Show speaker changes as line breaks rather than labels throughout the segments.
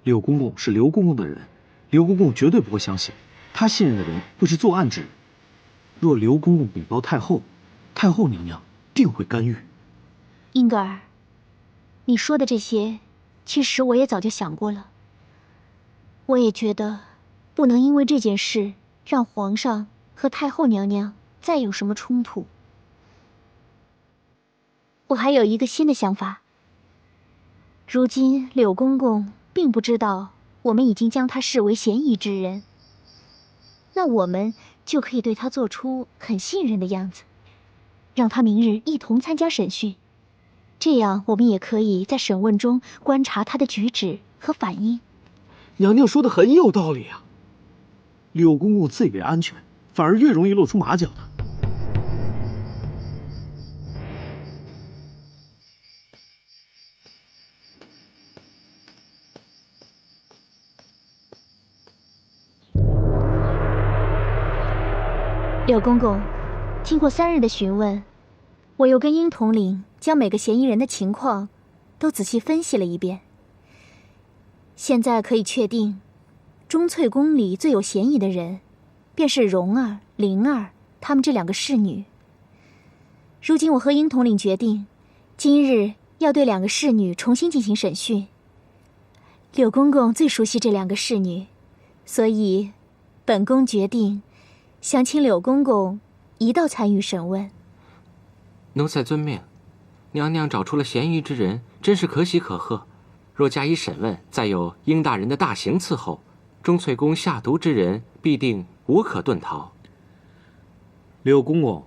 柳公公是刘公公的人，刘公公绝对不会相信他信任的人会是作案之人。若刘公公禀报太后，太后娘娘定会干预。
英格尔，你说的这些，其实我也早就想过了。我也觉得，不能因为这件事让皇上和太后娘娘再有什么冲突。我还有一个新的想法。如今柳公公并不知道我们已经将他视为嫌疑之人，那我们就可以对他做出很信任的样子，让他明日一同参加审讯。这样我们也可以在审问中观察他的举止和反应。
娘娘说的很有道理啊。柳公公自以为安全，反而越容易露出马脚呢。
柳公公，经过3日的询问，我又跟殷统领将每个嫌疑人的情况都仔细分析了一遍。现在可以确定，钟粹宫里最有嫌疑的人，便是蓉儿、灵儿她们这2个侍女。如今我和殷统领决定，今日要对2个侍女重新进行审讯。柳公公最熟悉这2个侍女，所以本宫决定想请柳公公一道参与审问。
奴才遵命。娘娘找出了嫌疑之人，真是可喜可贺。若加以审问，再有殷大人的大刑伺候，钟粹宫下毒之人必定无可遁逃。
柳公公，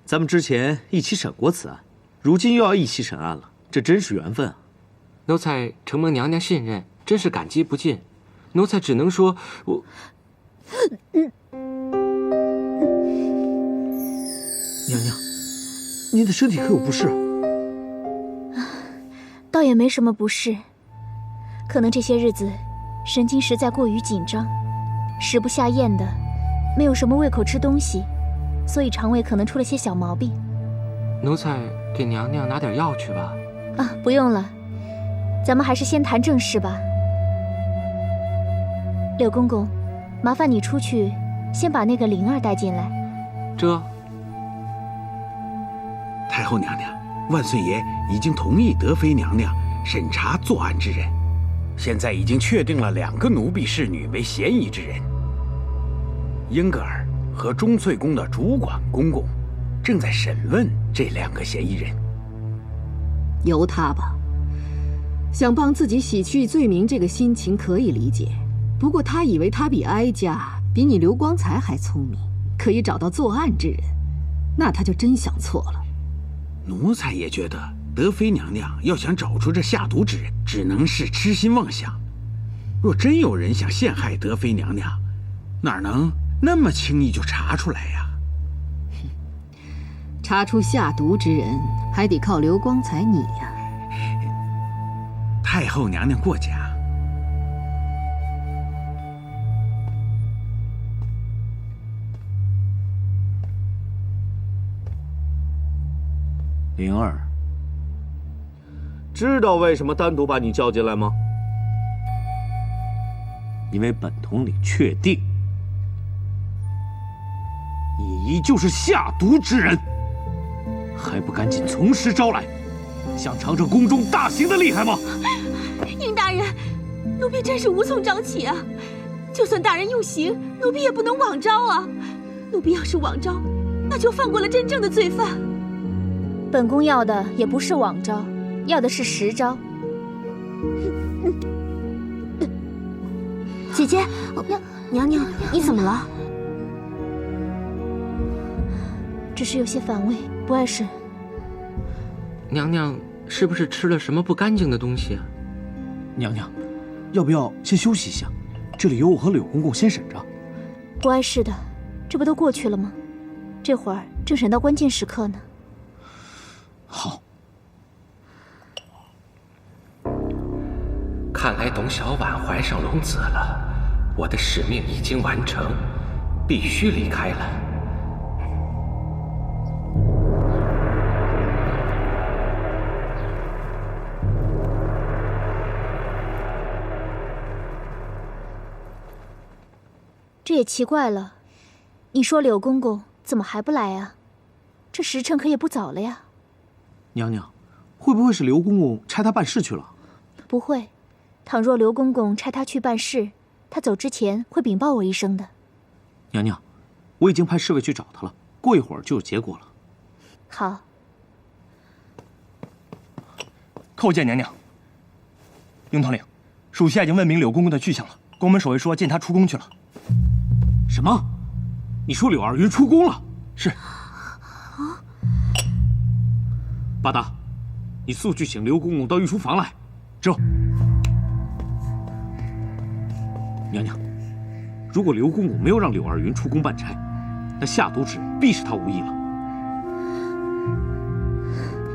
咱们之前一起审过此案，如今又要一起审案了，这真是缘分啊！
奴才承蒙娘娘信任，真是感激不尽。奴才只能说，
娘娘，您的身体可有不适？
倒也没什么不适，可能这些日子神经实在过于紧张，食不下咽的，没有什么胃口吃东西，所以肠胃可能出了些小毛病。
奴才给娘娘拿点药去吧。
啊，不用了，咱们还是先谈正事吧。柳公公，麻烦你出去，先把那个灵儿带进来。
这。
太后娘娘，万岁爷已经同意德妃娘娘审查作案之人，现在已经确定了2个奴婢侍女为嫌疑之人。英格尔和钟粹宫的主管公公正在审问这2个嫌疑人。
由他吧，想帮自己洗去罪名，这个心情可以理解。不过他以为他比哀家、比你刘光才还聪明，可以找到作案之人，那他就真想错了。
奴才也觉得德妃娘娘要想找出这下毒之人，只能是痴心妄想。若真有人想陷害德妃娘娘，哪能那么轻易就查出来呀？
查出下毒之人，还得靠刘光才你呀。
太后娘娘过奖。
灵儿，知道为什么单独把你叫进来吗？因为本统领确定，你依旧是下毒之人，还不赶紧从实招来，想尝尝宫中大刑的厉害吗？
殷大人，奴婢真是无从找起啊！就算大人用刑，奴婢也不能枉招啊！奴婢要是枉招，那就放过了真正的罪犯。
本宫要的也不是枉招，要的是实招。
姐姐，娘娘，你怎么了？
只是有些反胃，不碍事。
娘娘是不是吃了什么不干净的东西啊？
娘娘，要不要先休息一下？这里有我和柳公公先审着。
不碍事的，这不都过去了吗？这会儿正审到关键时刻呢。
好。
看来董小宛怀上龙子了，我的使命已经完成，必须离开了。
这也奇怪了，你说柳公公怎么还不来啊？这时辰可也不早了呀。
娘娘，会不会是刘公公差他办事去了？
不会，倘若刘公公差他去办事，他走之前会禀报我一声的。
娘娘，我已经派侍卫去找他了，过一会儿就有结果了。
好。
叩见娘娘。雍统领，属下已经问明柳公公的去向了。宫门守卫说见他出宫去了。
什么？你说柳二云出宫了？
是。
八达，你速去请刘公公到御书房来。
走。
娘娘，如果刘公公没有让柳二云出宫办差，那下毒之人必是他无意了。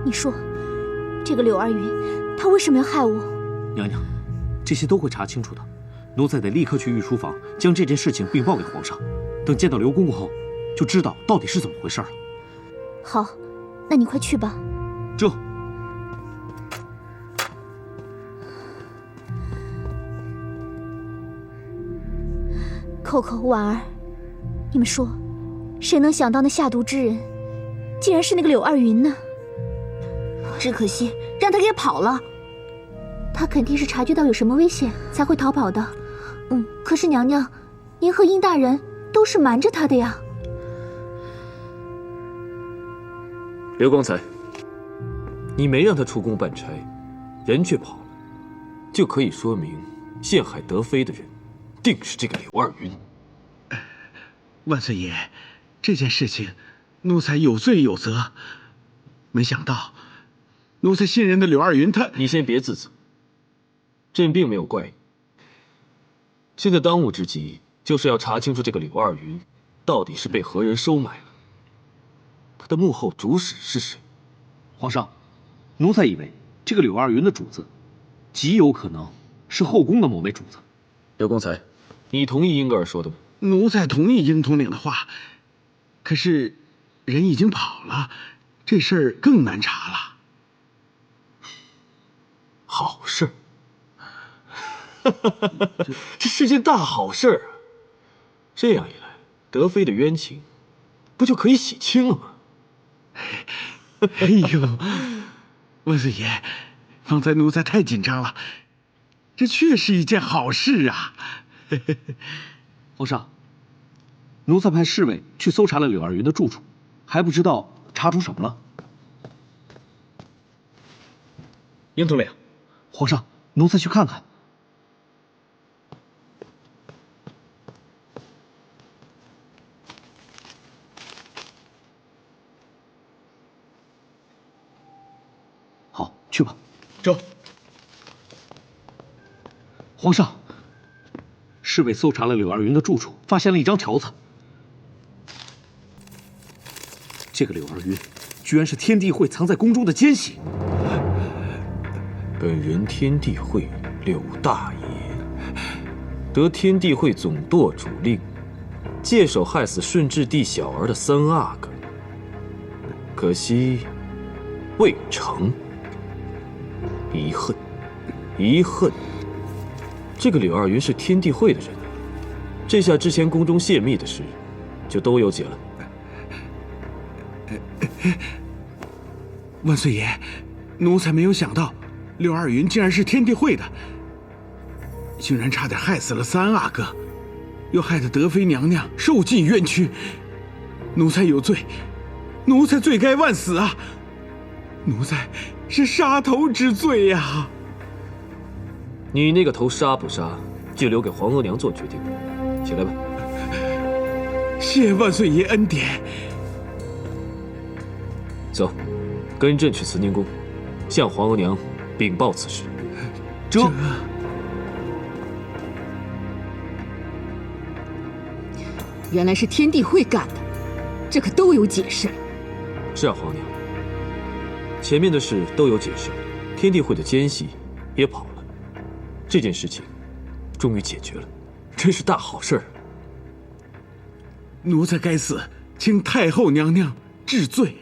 你说，这个柳二云，他为什么要害我？
娘娘，这些都会查清楚的。奴才得立刻去御书房，将这件事情禀报给皇上。等见到刘公公后，就知道到底是怎么回事了。
好，那你快去吧。
这。
扣扣、婉儿，你们说，谁能想到那下毒之人，竟然是那个柳二云呢？
只可惜让他给跑了。
他肯定是察觉到有什么危险才会逃跑的。
可是娘娘，您和殷大人都是瞒着他的呀。
刘光才，你没让他出宫办差，人却跑了，就可以说明陷害德妃的人，定是这个柳二云。
万岁爷，这件事情，奴才有罪有责。没想到，奴才信任的柳二云他……
你先别自责，朕并没有怪你。现在当务之急就是要查清楚这个柳二云到底是被何人收买了，他的幕后主使是谁？
皇上，奴才以为这个柳二云的主子，极有可能是后宫的某位主子。
刘光才，你同意英格尔说的吗？
奴才同意英统领的话，可是人已经跑了，这事儿更难查了。
好事，这是件大好事啊！这样一来，德妃的冤情不就可以洗清了吗？
哎呦，万岁爷，方才奴才太紧张了，这确是一件好事啊！
皇上，奴才派侍卫去搜查了柳二云的住处，还不知道查出什么了。
英统领，
皇上，奴才去看看。好，去吧。
走。
皇上，侍卫搜查了柳二云的住处，发现了一张条子。这个柳二云，居然是天地会藏在宫中的奸细。
本人天地会柳大爷，得天地会总舵主令，借手害死顺治帝小儿的三阿哥，可惜未成。遗恨，遗恨。这个柳二云是天地会的人，这下之前宫中泄密的事就都有解了。
万岁爷，奴才没有想到柳二云竟然是天地会的，竟然差点害死了三阿哥，又害得德妃娘娘受尽冤屈。奴才有罪，奴才罪该万死啊！奴才是杀头之罪呀！
你那个头杀不杀，就留给皇额娘做决定。起来吧。
谢万岁爷恩典。
走，跟朕去慈宁宫，向皇额娘禀报此事。
这
原来是天地会干的，这可都有解释。
是啊，皇娘，前面的事都有解释，天地会的奸细也跑了，这件事情终于解决了，真是大好事儿。
奴才该死，请太后娘娘治罪。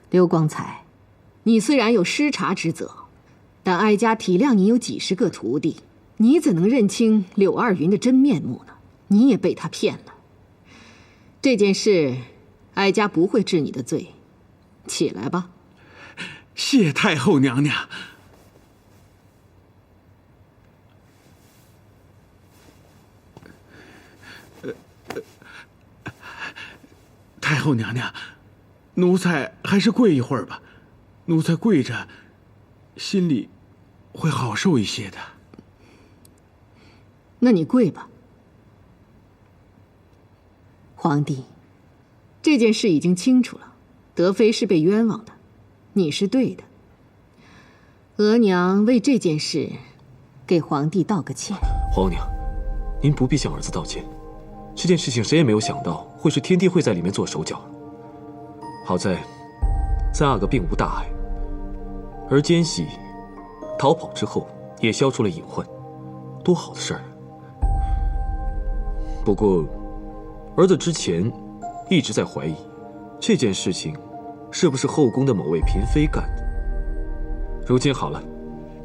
刘光才，你虽然有失察之责，但哀家体谅你有几十个徒弟，你怎能认清柳二云的真面目呢？你也被他骗了。这件事，哀家不会治你的罪。起来吧。
谢太后娘娘。太后娘娘，奴才还是跪一会儿吧。奴才跪着，心里会好受一些的。
那你跪吧。皇帝，这件事已经清楚了，德妃是被冤枉的，你是对的。额娘为这件事给皇帝道个歉。
皇娘，您不必向儿子道歉。这件事情谁也没有想到会是天地会在里面做手脚。好在三阿哥并无大碍，而奸细逃跑之后也消除了隐患，多好的事儿！不过，儿子之前一直在怀疑这件事情是不是后宫的某位嫔妃干的。如今好了，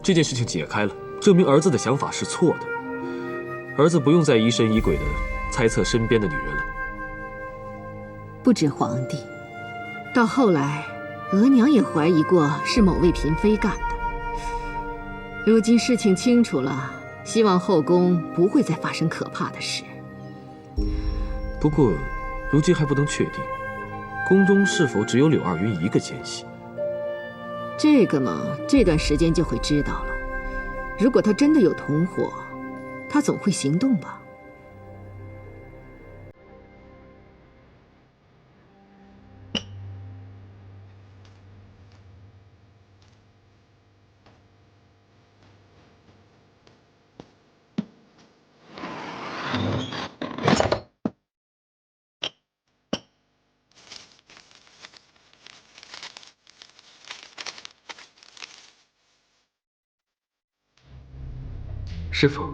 这件事情解开了，证明儿子的想法是错的。儿子不用再疑神疑鬼的猜测身边的女人了。
不止皇帝，到后来，额娘也怀疑过是某位嫔妃干的。如今事情清楚了，希望后宫不会再发生可怕的事。
不过，如今还不能确定，宫中是否只有柳二云一个奸细。
这个嘛，这段时间就会知道了。如果他真的有同伙，他总会行动吧。
师父，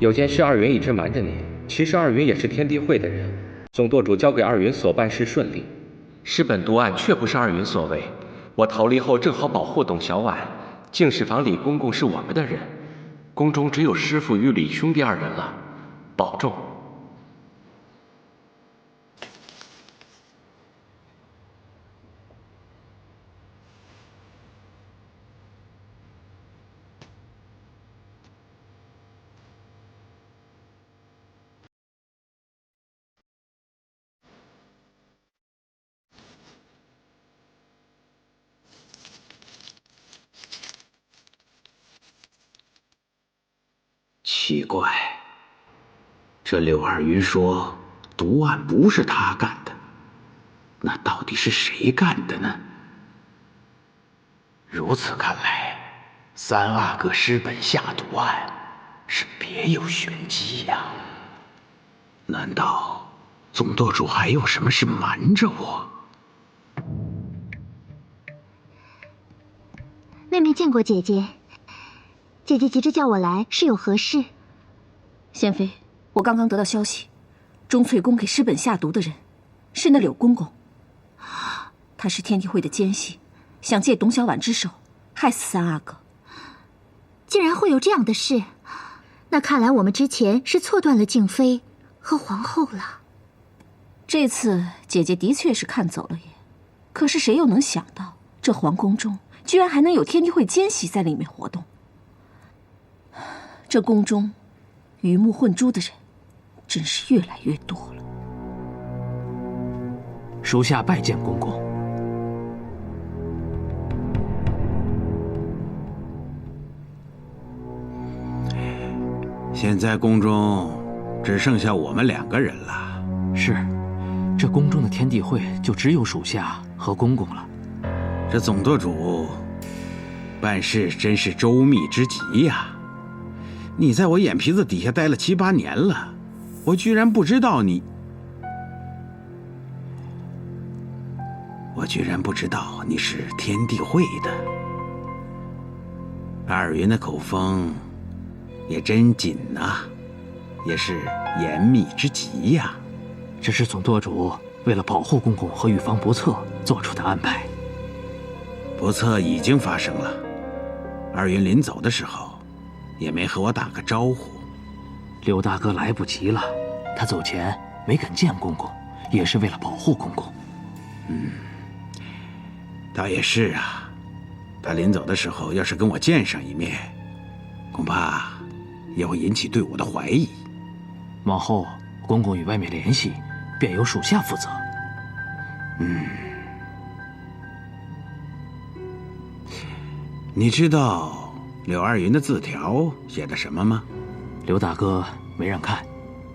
有件事二云一直瞒着你。其实二云也是天地会的人，总舵主交给二云所办事顺利。师本毒案却不是二云所为，我逃离后正好保护董小宛。净室房李公公是我们的人，宫中只有师父与李兄弟二人了，保重。
奇怪，这柳二云说毒案不是他干的，那到底是谁干的呢？如此看来，三阿哥师本下毒案是别有玄机呀。难道总舵主还有什么事瞒着我？
妹妹见过姐姐，姐姐急着叫我来，是有何事？
贤妃，我刚刚得到消息，钟粹宫给师本下毒的人是那柳公公，他是天地会的奸细，想借董小宛之手害死三阿哥。
竟然会有这样的事，那看来我们之前是错断了静妃和皇后了。
这次姐姐的确是看走了眼，可是谁又能想到，这皇宫中居然还能有天地会奸细在里面活动。这宫中鱼目混珠的人真是越来越多了。
属下拜见公公。
现在宫中只剩下我们2个人了。
是，这宫中的天地会就只有属下和公公了。
这总舵主办事真是周密之极呀！你在我眼皮子底下待了7、8年了，我居然不知道你是天地会的。二云的口风也真紧呐，也是严密之极呀。
这是总舵主为了保护公公和预防不测做出的安排。
不测已经发生了。二云临走的时候，也没和我打个招呼。
刘大哥来不及了，他走前没敢见公公，也是为了保护公公。
倒也是啊，他临走的时候要是跟我见上一面，恐怕也会引起对我的怀疑。
往后公公与外面联系，便由属下负责。
你知道柳二云的字条写的什么吗？
刘大哥没让看，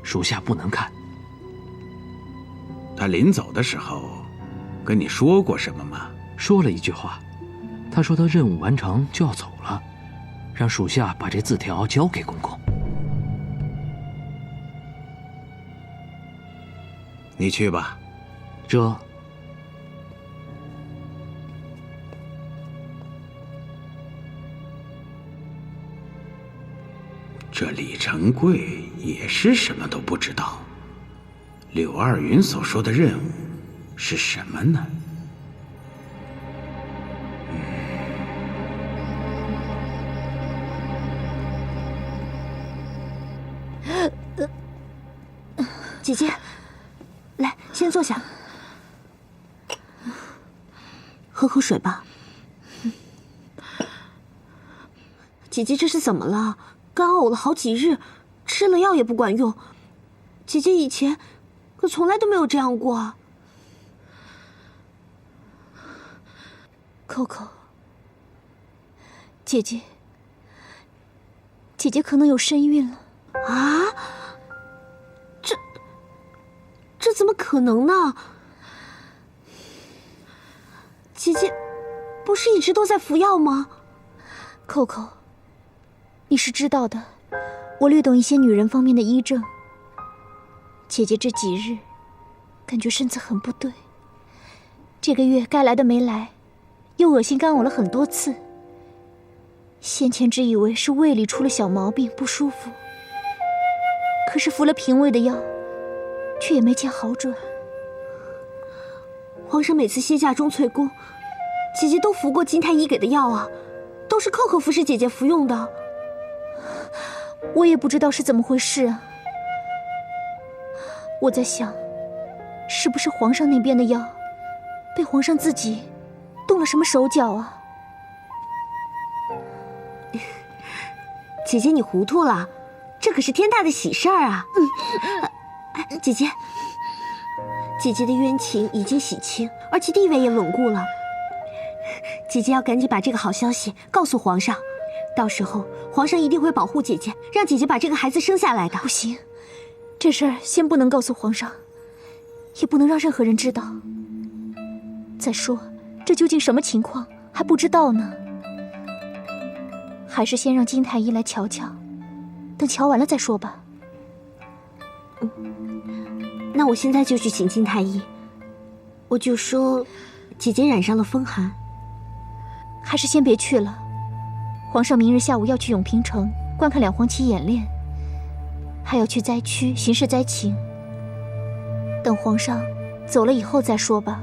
属下不能看。
他临走的时候跟你说过什么吗？
说了一句话，他说他任务完成就要走了，让属下把这字条交给公公。
你去吧。这李成贵也是什么都不知道。柳二云所说的任务是什么呢？
姐姐，来，先坐下，喝口水吧。姐姐，这是怎么了？干呕了好几日，吃了药也不管用。姐姐以前可从来都没有这样过。Coco， 姐姐可能有身孕了。啊？这怎么可能呢？姐姐不是一直都在服药吗？Coco， 你是知道的，我略懂一些女人方面的医症。姐姐这几日感觉身子很不对，这个月该来的没来，又恶心干呕了很多次。先前只以为是胃里出了小毛病不舒服，可是服了平胃的药却也没见好转。皇上每次歇驾钟粹宫，姐姐都服过金太医给的药啊，都是Coco服侍姐姐服用的。我也不知道是怎么回事啊。我在想，是不是皇上那边的药被皇上自己动了什么手脚啊？姐姐，你糊涂了，这可是天大的喜事儿啊！姐姐的冤情已经洗清，而且地位也稳固了。姐姐要赶紧把这个好消息告诉皇上，到时候皇上一定会保护姐姐，让姐姐把这个孩子生下来的。不行，这事儿先不能告诉皇上，也不能让任何人知道。再说，这究竟什么情况还不知道呢。还是先让金太医来瞧瞧，等瞧完了再说吧。那我现在就去请金太医，我就说姐姐染上了风寒。还是先别去了，皇上明日下午要去永平城观看两黄旗演练，还要去灾区巡视灾情。等皇上走了以后再说吧。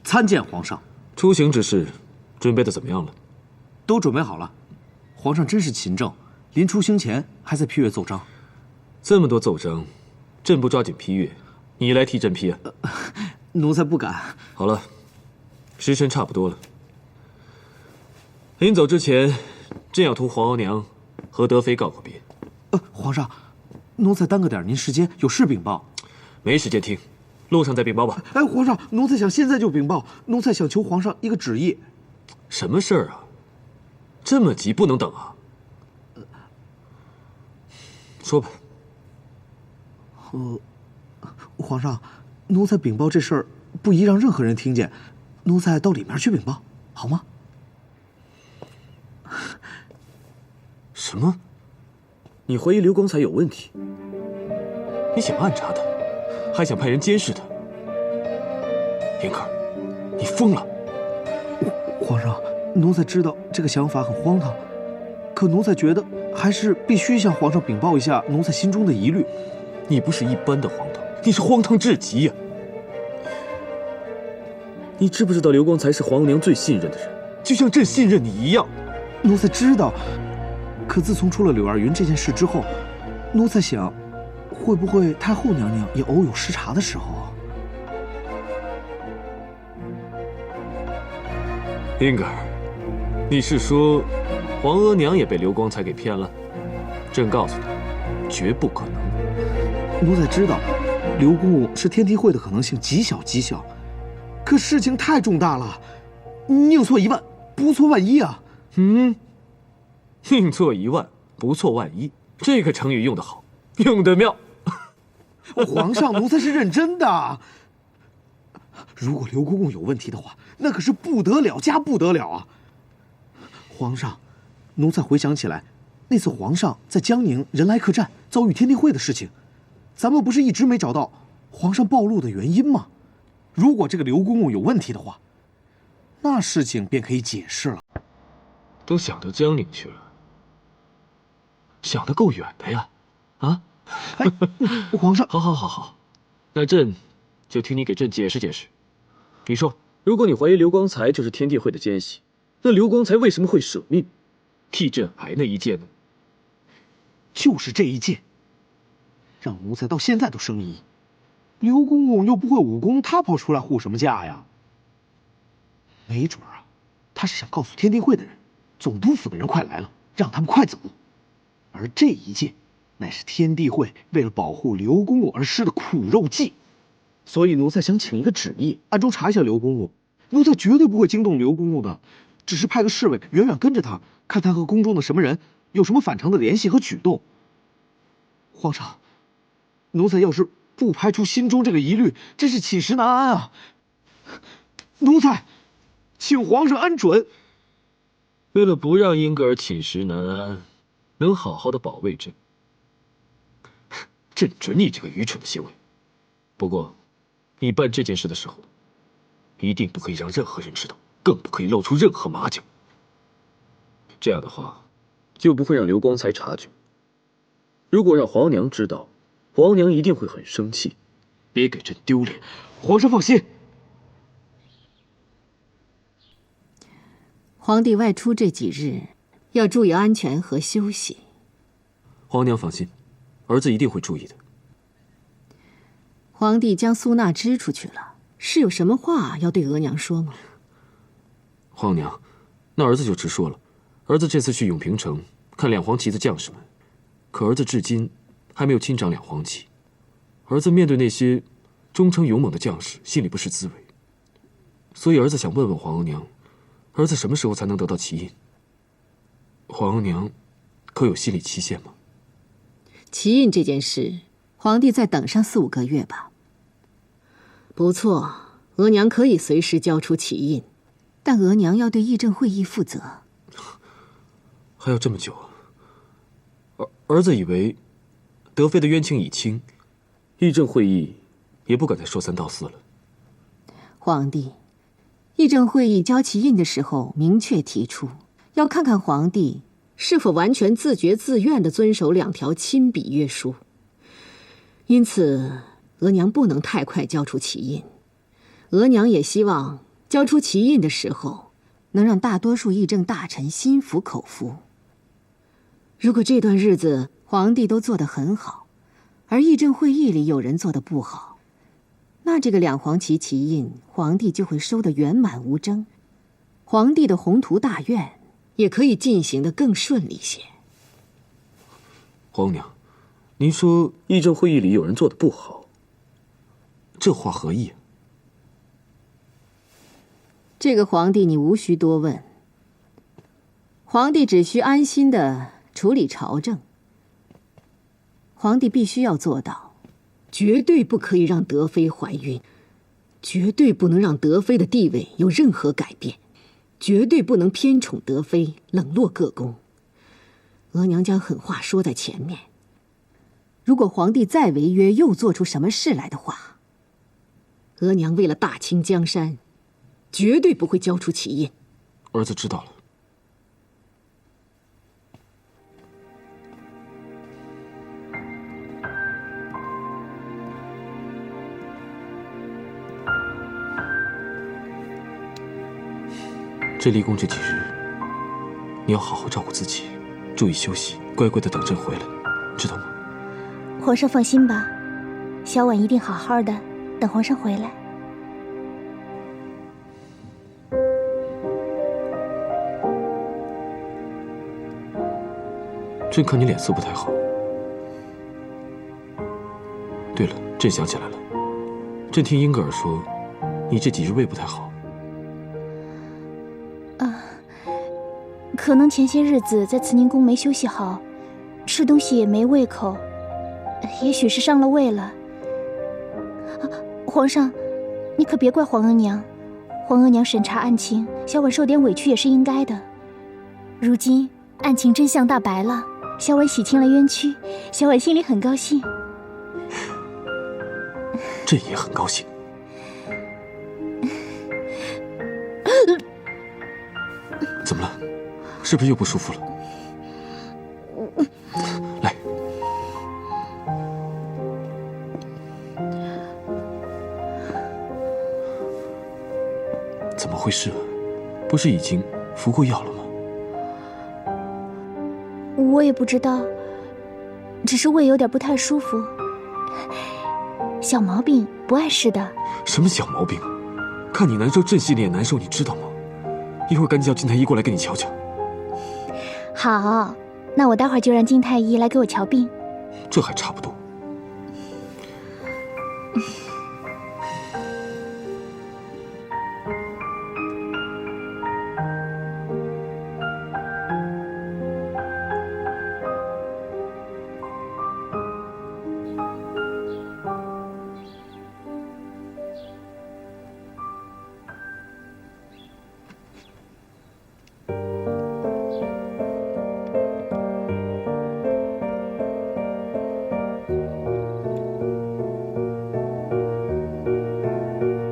参见皇上。
出行之事，准备的怎么样了？
都准备好了。皇上真是勤政，临出行前还在批阅奏章。
这么多奏章，朕不抓紧批阅，你来替朕批啊？
奴才不敢。
好了，时辰差不多了。临走之前，朕要同皇额娘和德妃告个别。
皇上，奴才耽搁点您时间，有事禀报。
没时间听，路上再禀报吧。
皇上，奴才想现在就禀报。奴才想求皇上一个旨意。
什么事儿啊？这么急，不能等啊！说吧。
皇上，奴才禀报这事儿不宜让任何人听见，奴才到里面去禀报，好吗？
什么？
你怀疑刘光彩有问题？
你想暗查他，还想派人监视他？林可，你疯了！
皇上，奴才知道这个想法很荒唐，可奴才觉得还是必须向皇上禀报一下奴才心中的疑虑。
你不是一般的荒唐，你是荒唐至极呀！你知不知道刘光才是皇额娘最信任的人，就像朕信任你一样。
奴才知道，可自从出了柳二云这件事之后，奴才想，会不会太后娘娘也偶有失察的时候啊？
英格尔，你是说皇额娘也被刘光才给骗了？朕告诉你，绝不可能。
奴才知道，刘公公是天地会的可能性极小极小，可事情太重大了，宁错一万，不错万一啊！
宁错一万，不错万一，这个成语用得好，用得妙。
皇上，奴才是认真的。如果刘公公有问题的话，那可是不得了加不得了啊！皇上，奴才回想起来，那次皇上在江宁人来客栈遭遇天地会的事情，咱们不是一直没找到皇上暴露的原因吗？如果这个刘公公有问题的话，那事情便可以解释了。
都想到江宁去了，想得够远的呀！啊，
皇上，
好，那朕就听你给朕解释解释。你说，如果你怀疑刘光才就是天地会的奸细，那刘光才为什么会舍命替朕挨那一剑呢？
就是这一剑，让奴才到现在都生疑。刘公公又不会武功，他跑出来护什么驾呀？没准啊，他是想告诉天地会的人，总督府的人快来了，让他们快走。而这一剑，乃是天地会为了保护刘公公而施的苦肉计。所以奴才想请一个旨意，暗中查一下刘公公。奴才绝对不会惊动刘公公的，只是派个侍卫远远跟着他，看他和宫中的什么人有什么反常的联系和举动。皇上，奴才要是不排除心中这个疑虑，真是寝食难安啊！奴才请皇上恩准。
为了不让英格尔寝食难安，能好好的保卫朕，朕准你这个愚蠢的行为。不过，你办这件事的时候，一定不可以让任何人知道，更不可以露出任何马脚。这样的话，就不会让刘光才察觉。如果让皇娘知道，皇娘一定会很生气，别给朕丢脸。
皇上放心。
皇帝外出这几日，要注意安全和休息。
皇娘放心，儿子一定会注意的。
皇帝将苏娜支出去了，是有什么话要对额娘说吗？
皇娘，那儿子就直说了。儿子这次去永平城看两黄旗的将士们，可儿子至今还没有亲掌两黄旗。儿子面对那些忠诚勇猛的将士，心里不是滋味。所以儿子想问问皇额娘，儿子什么时候才能得到旗印？皇额娘可有心理期限吗？
旗印这件事，皇帝再等上4、5个月吧。不错，额娘可以随时交出旗印，但额娘要对议政会议负责。
还要这么久啊？儿子以为德妃的冤情已清，议政会议也不敢再说3道4了。
皇帝，议政会议交旗印的时候明确提出，要看看皇帝是否完全自觉自愿地遵守2条亲笔约书。因此，额娘不能太快交出旗印。额娘也希望交出旗印的时候，能让大多数议政大臣心服口服。如果这段日子皇帝都做得很好，而议政会议里有人做得不好，那这个两黄旗旗印，皇帝就会收得圆满无争，皇帝的宏图大愿也可以进行得更顺利些。
皇娘，您说议政会议里有人做得不好，这话何意啊？
这个皇帝你无需多问，皇帝只需安心地处理朝政。皇帝必须要做到，绝对不可以让德妃怀孕，绝对不能让德妃的地位有任何改变，绝对不能偏宠德妃，冷落各宫。额娘将狠话说在前面，如果皇帝再违约，又做出什么事来的话，额娘为了大清江山，绝对不会交出旗印。
儿子知道了。天地宫这几日，你要好好照顾自己，注意休息，乖乖的等朕回来，知道吗？
皇上放心吧，小婉一定好好的，等皇上回来。
朕看你脸色不太好。对了，朕想起来了，朕听英格尔说，你这几日胃不太好。
可能前些日子在慈宁宫没休息好，吃东西也没胃口，也许是伤了胃了。皇上，你可别怪皇额娘，皇额娘审查案情，小婉受点委屈也是应该的。如今案情真相大白了，小婉洗清了冤屈，小婉心里很高兴。
朕也很高兴。怎么了？是不是又不舒服了？来，怎么回事啊？不是已经服过药了吗？
我也不知道，只是胃有点不太舒服。小毛病，不碍事的。
什么小毛病？看你难受，朕心里也难受，你知道吗？一会儿赶紧叫金太医过来给你瞧瞧。
好，那我待会儿就让金太医来给我瞧病。
这还差不多。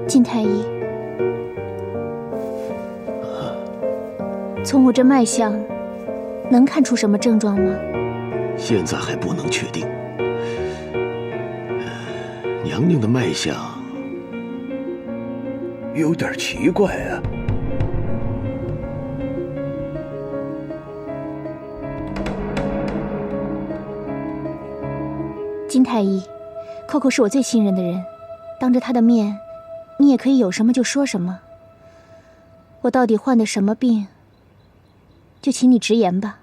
金太医，从我这脉象，能看出什么症状吗？
现在还不能确定。娘娘的脉象有点奇怪啊。
金太医，Coco是我最信任的人，当着他的面，你也可以有什么就说什么。我到底患的什么病，就请你直言吧。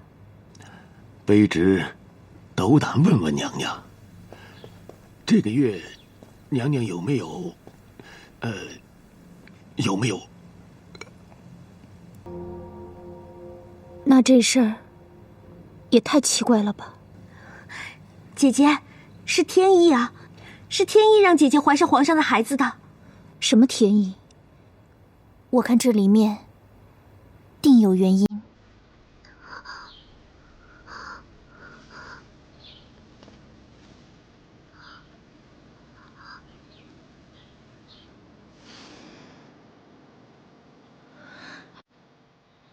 卑职斗胆问问娘娘，这个月娘娘有没有
那这事儿也太奇怪了吧。
姐姐，是天意啊，是天意让姐姐怀上皇上的孩子的。
什么天意？我看这里面定有原因。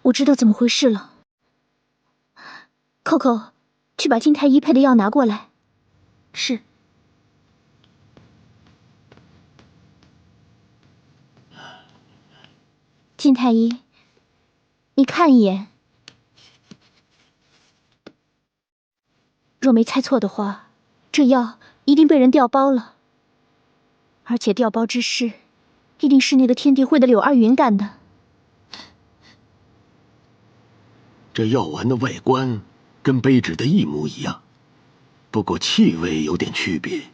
我知道怎么回事了。Coco，去把金太医配的药拿过来。是。金太医，你看一眼，若没猜错的话，这药一定被人调包了，而且调包之事，一定是那个天地会的柳二云干的。
这药丸的外观跟卑职的一模一样，不过气味有点区别。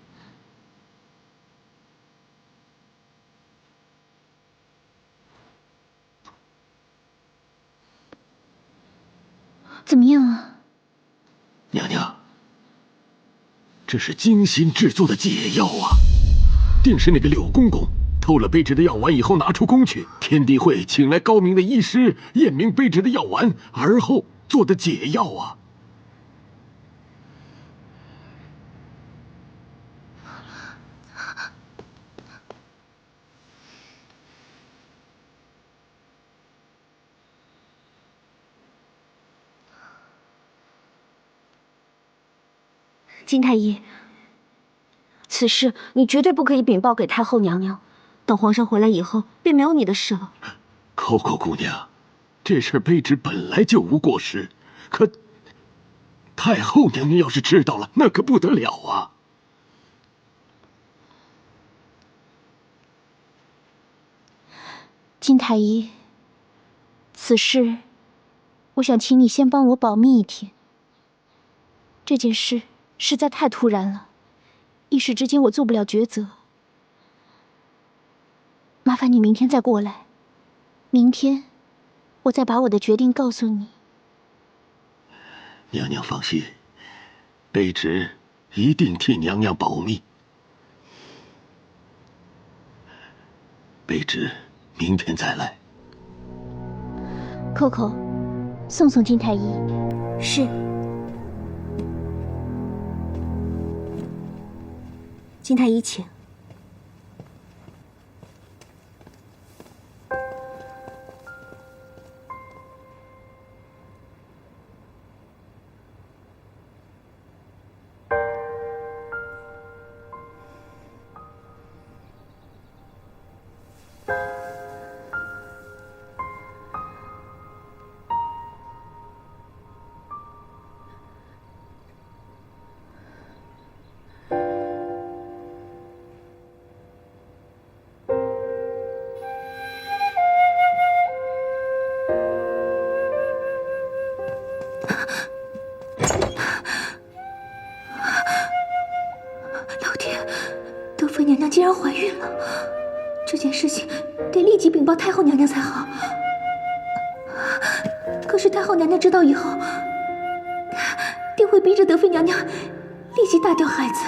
怎么样啊？
娘娘，这是精心制作的解药啊！定是那个柳公公偷了卑职的药丸以后拿出宫去，天地会请来高明的医师验明卑职的药丸，而后做的解药啊！
金太医，此事你绝对不可以禀报给太后娘娘，等皇上回来以后，便没有你的事了。
Coco 姑娘，这事卑职本来就无过失，可太后娘娘要是知道了，那可不得了啊！
金太医，此事我想请你先帮我保密一天。这件事实在太突然了，一时之间我做不了抉择。麻烦你明天再过来，明天我再把我的决定告诉你。
娘娘放心，卑职一定替娘娘保密。卑职明天再来。
Coco，送送金太医。
是。金太医，请。
娘娘竟然怀孕了，这件事情得立即禀报太后娘娘才好。可是太后娘娘知道以后，定会逼着德妃娘娘立即打掉孩子。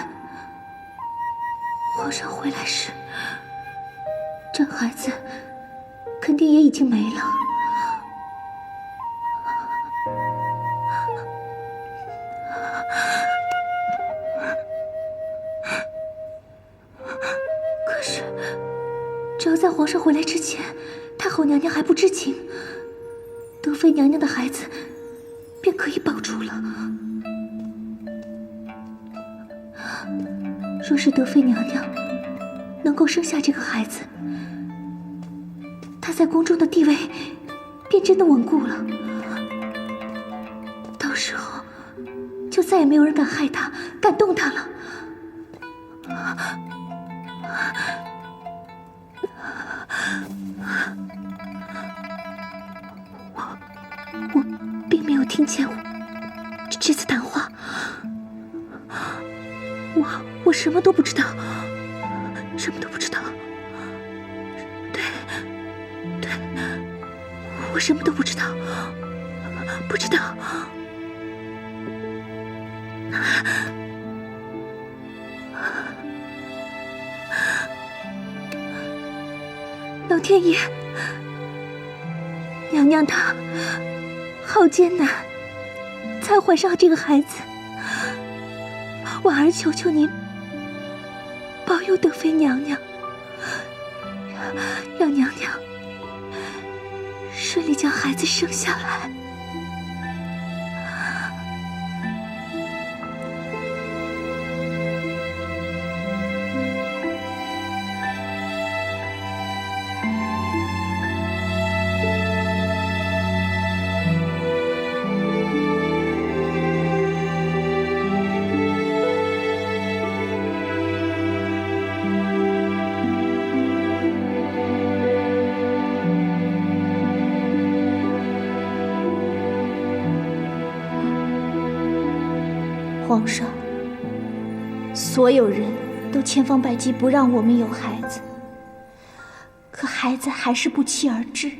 皇上回来时，这孩子肯定也已经没了。可是，只要在皇上回来之前，太后娘娘还不知情，德妃娘娘的孩子便可以保住了。若是德妃娘娘能够生下这个孩子，她在宫中的地位便真的稳固了。到时候，就再也没有人敢害她、敢动她了。我并没有听见这次谈话，我什么都不知道，什么都不知道。对，我什么都不知道，不知道。老天爷，娘娘她好艰难才怀上这个孩子，婉儿求求您保佑德妃娘娘，让娘娘顺利将孩子生下来。
皇上，所有人都千方百计不让我们有孩子，可孩子还是不期而至。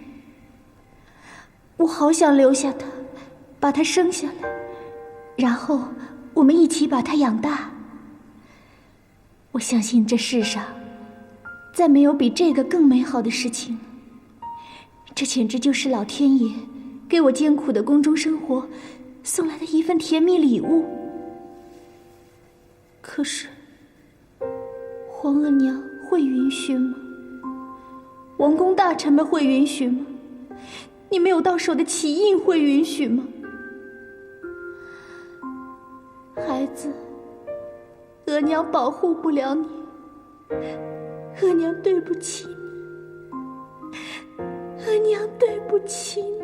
我好想留下他，把他生下来，然后我们一起把他养大。我相信这世上再没有比这个更美好的事情了。这简直就是老天爷给我艰苦的宫中生活送来的一份甜蜜礼物。可是，皇额娘会允许吗？王公大臣们会允许吗？你没有到手的玺印会允许吗？孩子，额娘保护不了你，额娘对不起你，额娘对不起你。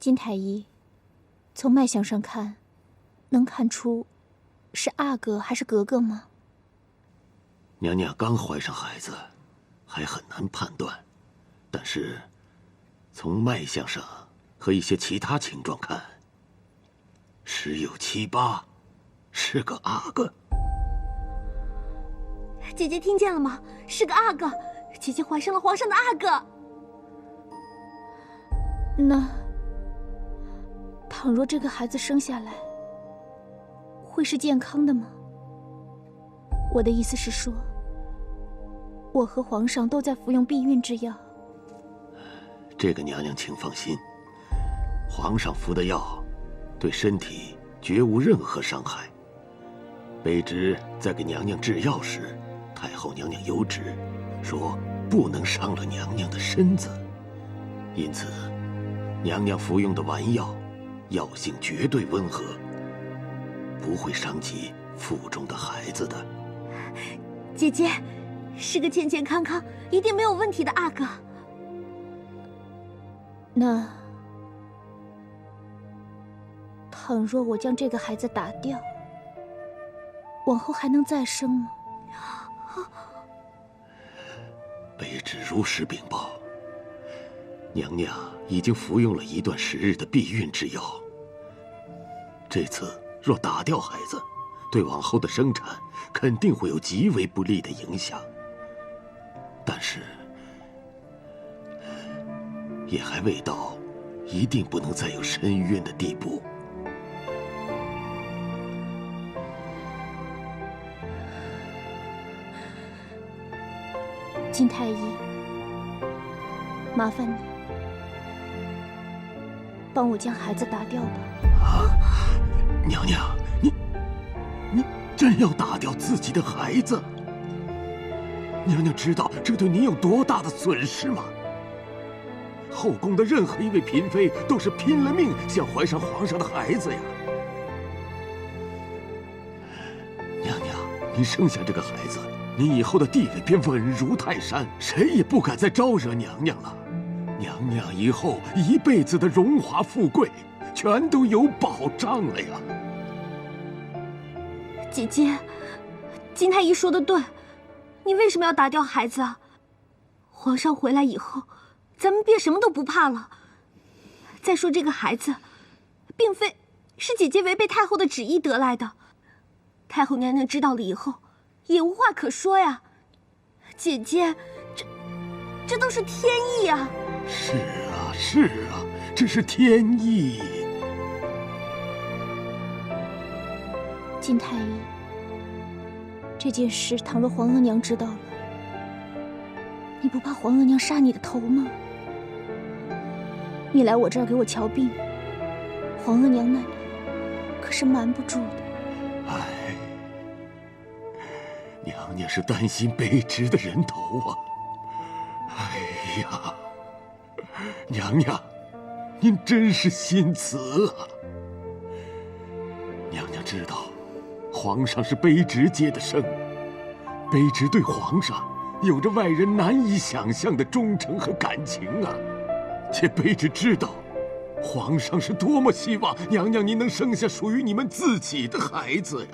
金太医，从脉象上看，能看出是阿哥还是格格吗？
娘娘刚怀上孩子，还很难判断。但是，从脉象上和一些其他情状看，十有七八是个阿哥。
姐姐听见了吗？是个阿哥，姐姐怀上了皇上的阿哥。
那，倘若这个孩子生下来，会是健康的吗？我的意思是说，我和皇上都在服用避孕之药。
这个娘娘请放心，皇上服的药对身体绝无任何伤害。卑职在给娘娘制药时，太后娘娘有旨，说不能伤了娘娘的身子，因此，娘娘服用的丸药，药性绝对温和，不会伤及腹中的孩子的。
姐姐，是个健健康康、一定没有问题的阿哥。
那，倘若我将这个孩子打掉，往后还能再生吗？
卑职如实禀报，娘娘已经服用了一段时日的避孕之药。这次若打掉孩子，对往后的生产肯定会有极为不利的影响。但是，也还未到一定不能再有身孕的地步。
金太医，麻烦你帮我将孩子打掉吧。
娘娘，你真要打掉自己的孩子？娘娘知道这对您有多大的损失吗？后宫的任何一位嫔妃都是拼了命想怀上皇上的孩子呀。娘娘，您生下这个孩子，您以后的地位便稳如泰山，谁也不敢再招惹娘娘了。娘娘以后一辈子的荣华富贵，全都有保障了呀。
姐姐，金太医说的对，你为什么要打掉孩子啊？皇上回来以后，咱们便什么都不怕了。再说这个孩子，并非是姐姐违背太后的旨意得来的，太后娘娘知道了以后，也无话可说呀。姐姐，这都是天意啊！
是啊，是啊，这是天意。
金太医，这件事倘若皇额娘知道了，你不怕皇额娘杀你的头吗？你来我这儿给我瞧病，皇额娘那里可是瞒不住的。
哎，娘娘是担心卑职的人头啊。哎呀，娘娘，您真是心慈啊。娘娘知道，皇上是卑职接的生，卑职对皇上有着外人难以想象的忠诚和感情啊。且卑职知道，皇上是多么希望娘娘您能生下属于你们自己的孩子呀。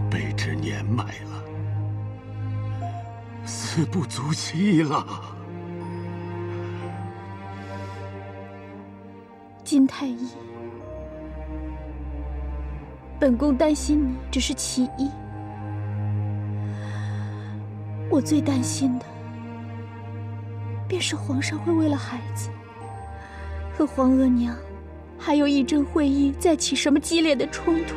卑职年迈了，死不足惜了。
金太医，本宫担心你只是其一，我最担心的便是皇上会为了孩子和皇额娘还有议政会议再起什么激烈的冲突。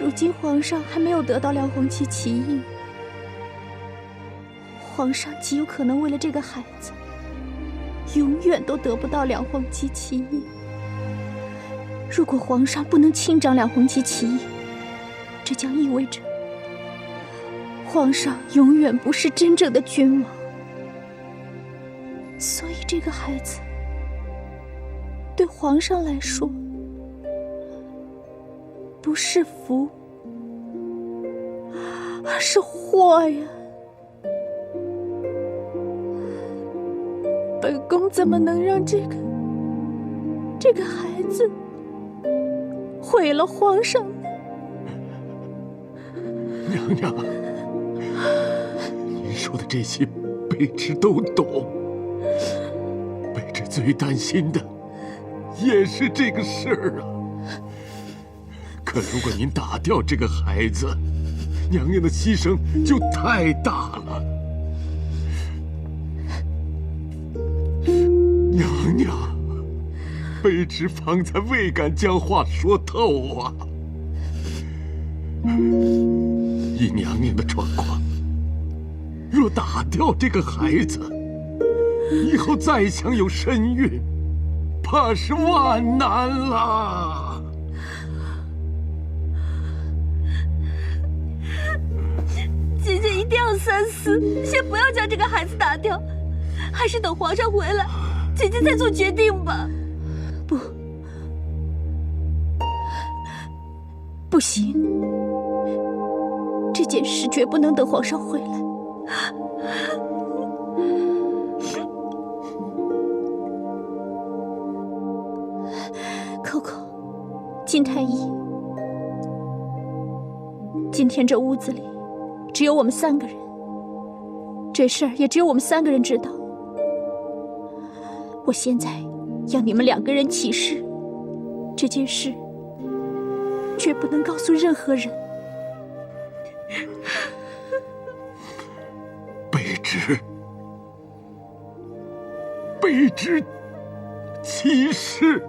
如今皇上还没有得到梁皇旗旗印，皇上极有可能为了这个孩子，永远都得不到两黄旗旗印。如果皇上不能亲掌两黄旗旗印，这将意味着皇上永远不是真正的君王。所以这个孩子
对皇上来说，不是福，而是祸呀。本宫怎么能让这个孩子毁了皇上呢？
娘娘，您说的这些，卑职都懂。卑职最担心的也是这个事儿啊。可如果您打掉这个孩子，娘娘的牺牲就太大了。娘娘，卑职方才未敢将话说透啊。以娘娘的状况，若打掉这个孩子，以后再想有身孕，怕是万难了。
姐姐一定要三思，先不要将这个孩子打掉，还是等皇上回来，姐姐再做决定吧。
不行，这件事绝不能等皇上回来。Coco，金太医，今天这屋子里只有我们3个人，这事儿也只有我们3个人知道。我现在要你们2个人起誓，这件事绝不能告诉任何人。
卑职起誓。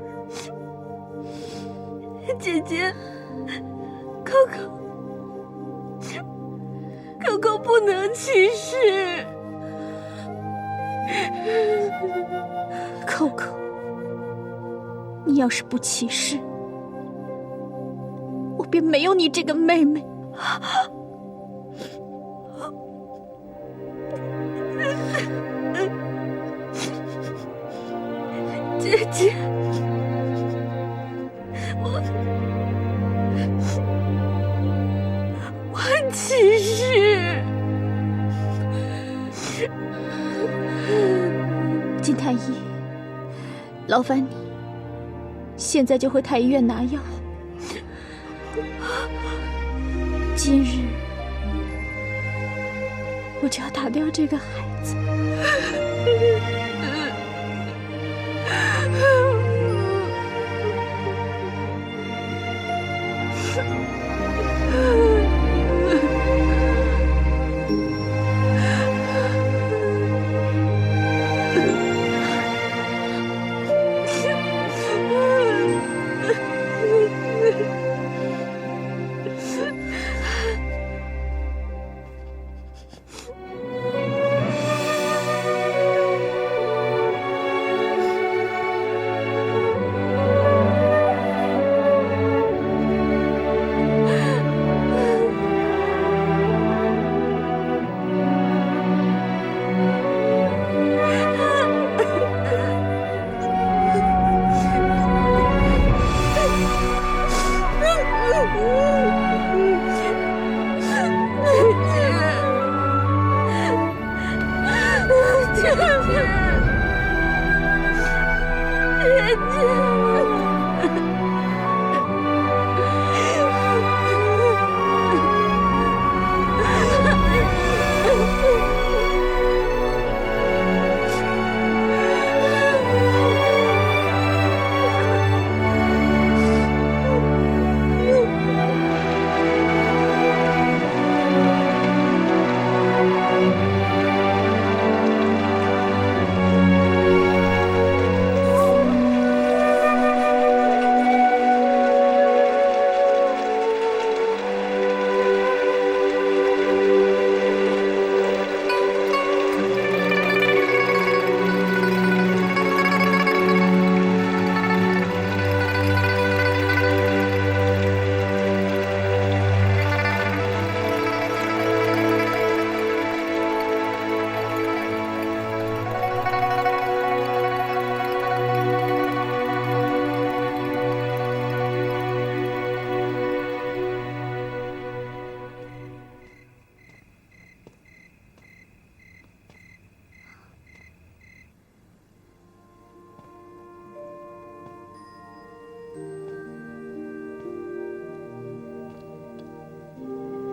姐姐，Coco不能起誓。
Coco，你要是不起誓，我便没有你这个妹妹。
姐姐，我起誓。
金太医，劳烦你，现在就回太医院拿药。今日我就要打掉这个孩子。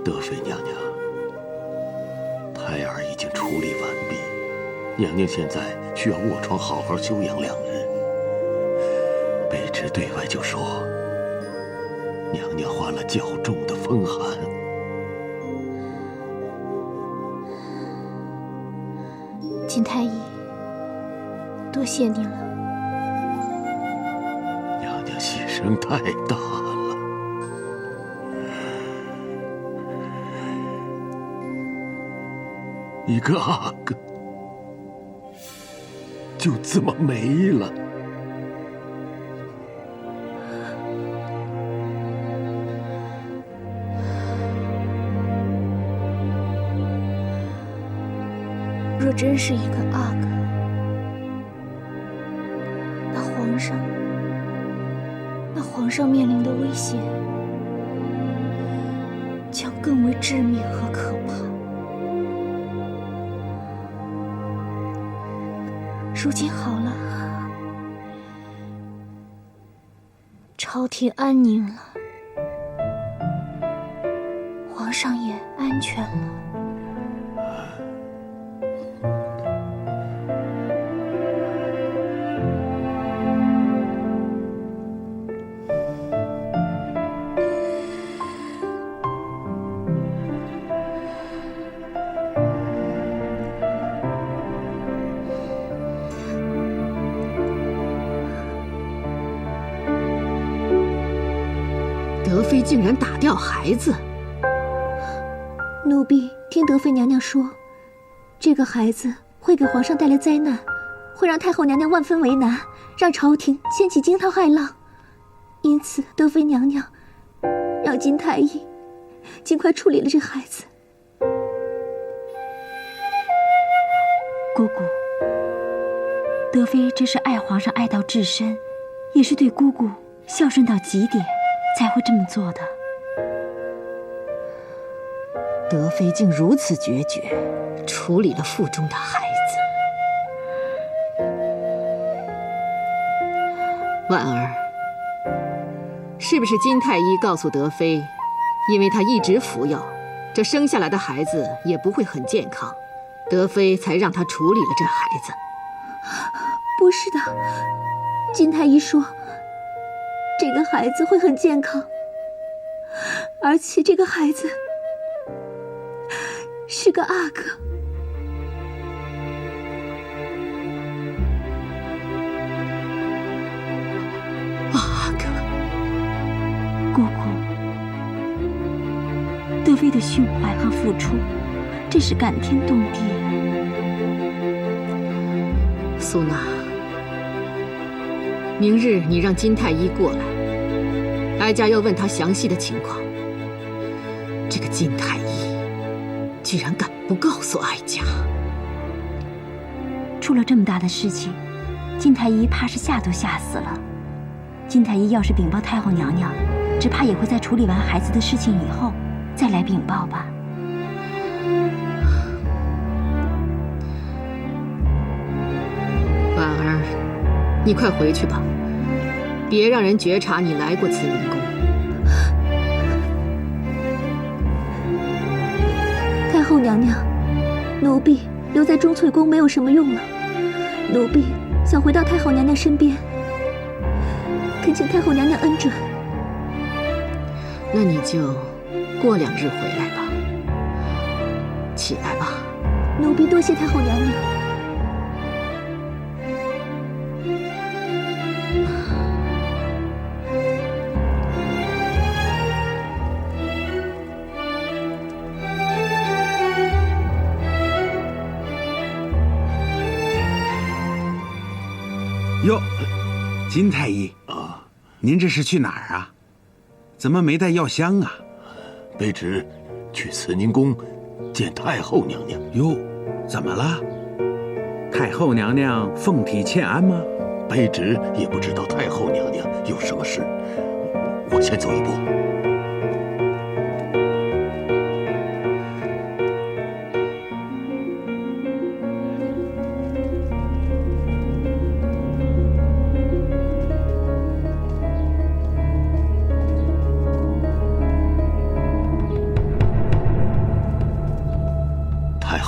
德妃娘娘，胎儿已经处理完毕，娘娘现在需要卧床好好休养2日。卑职对外就说，娘娘患了较重的风寒。
金太医，多谢你了。
娘娘牺牲太大了。一个阿哥就这么没了。
若真是一个阿哥，那皇上面临的危险将更为致命和可怕。如今好了，朝廷安宁了，皇上也安全了。
德妃竟然打掉孩子！
奴婢听德妃娘娘说，这个孩子会给皇上带来灾难，会让太后娘娘万分为难，让朝廷掀起惊涛骇浪。因此，德妃娘娘让金太医尽快处理了这孩子。
姑姑，德妃这是爱皇上爱到至深，也是对姑姑孝顺到极点，才会这么做的。
德妃竟如此决绝，处理了腹中的孩子。婉儿，是不是金太医告诉德妃，因为她一直服药，这生下来的孩子也不会很健康，德妃才让她处理了这孩子？
不是的，金太医说这个孩子会很健康，而且这个孩子是个阿哥。
阿哥，
姑姑，德妃的胸怀和付出，真是感天动地啊！
苏娜，明日你让金太医过来，哀家要问他详细的情况。这个金太医居然敢不告诉哀家！
出了这么大的事情，金太医怕是吓都吓死了。金太医要是禀报太后娘娘，只怕也会在处理完孩子的事情以后再来禀报吧。
婉儿，你快回去吧，别让人觉察你来过慈宁宫。
太后娘娘，奴婢留在钟粹宫没有什么用了，奴婢想回到太后娘娘身边，恳请太后娘娘恩准。
那你就过2日回来吧。起来吧。
奴婢多谢太后娘娘。
哟，金太医
啊，
您这是去哪儿啊？怎么没带药箱啊？
卑职去慈宁宫见太后娘娘。
哟，怎么了？太后娘娘凤体欠安吗？
卑职也不知道太后娘娘有什么事，我先走一步。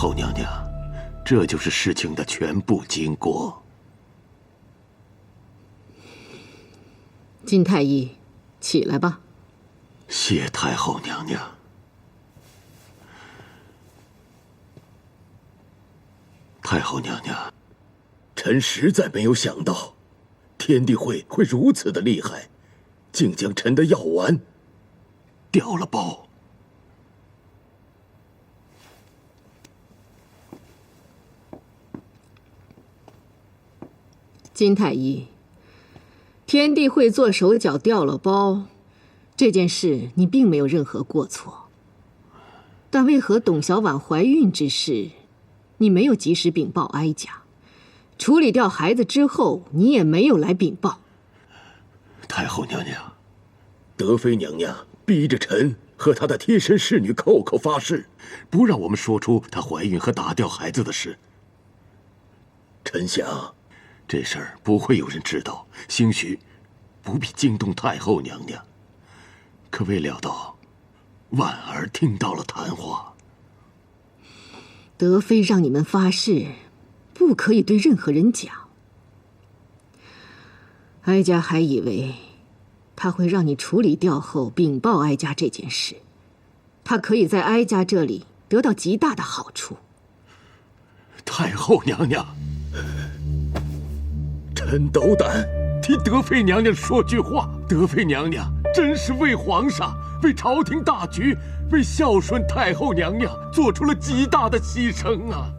后娘娘，这就是事情的全部经过。
金太医，起来吧。
谢太后娘娘。太后娘娘，臣实在没有想到，天地会会如此的厉害，竟将臣的药丸调了包。
金太医，天地会做手脚调了包，这件事你并没有任何过错。但为何董小宛怀孕之事，你没有及时禀报哀家？处理掉孩子之后，你也没有来禀报。
太后娘娘，德妃娘娘逼着臣和她的贴身侍女口口发誓，不让我们说出她怀孕和打掉孩子的事。臣想，这事儿不会有人知道，兴许不必惊动太后娘娘。可未料到，婉儿听到了谈话。
德妃让你们发誓，不可以对任何人讲。哀家还以为他会让你处理掉后禀报哀家这件事，他可以在哀家这里得到极大的好处。
太后娘娘，臣斗胆替德妃娘娘说句话。德妃娘娘真是为皇上、为朝廷大局、为孝顺太后娘娘做出了极大的牺牲啊！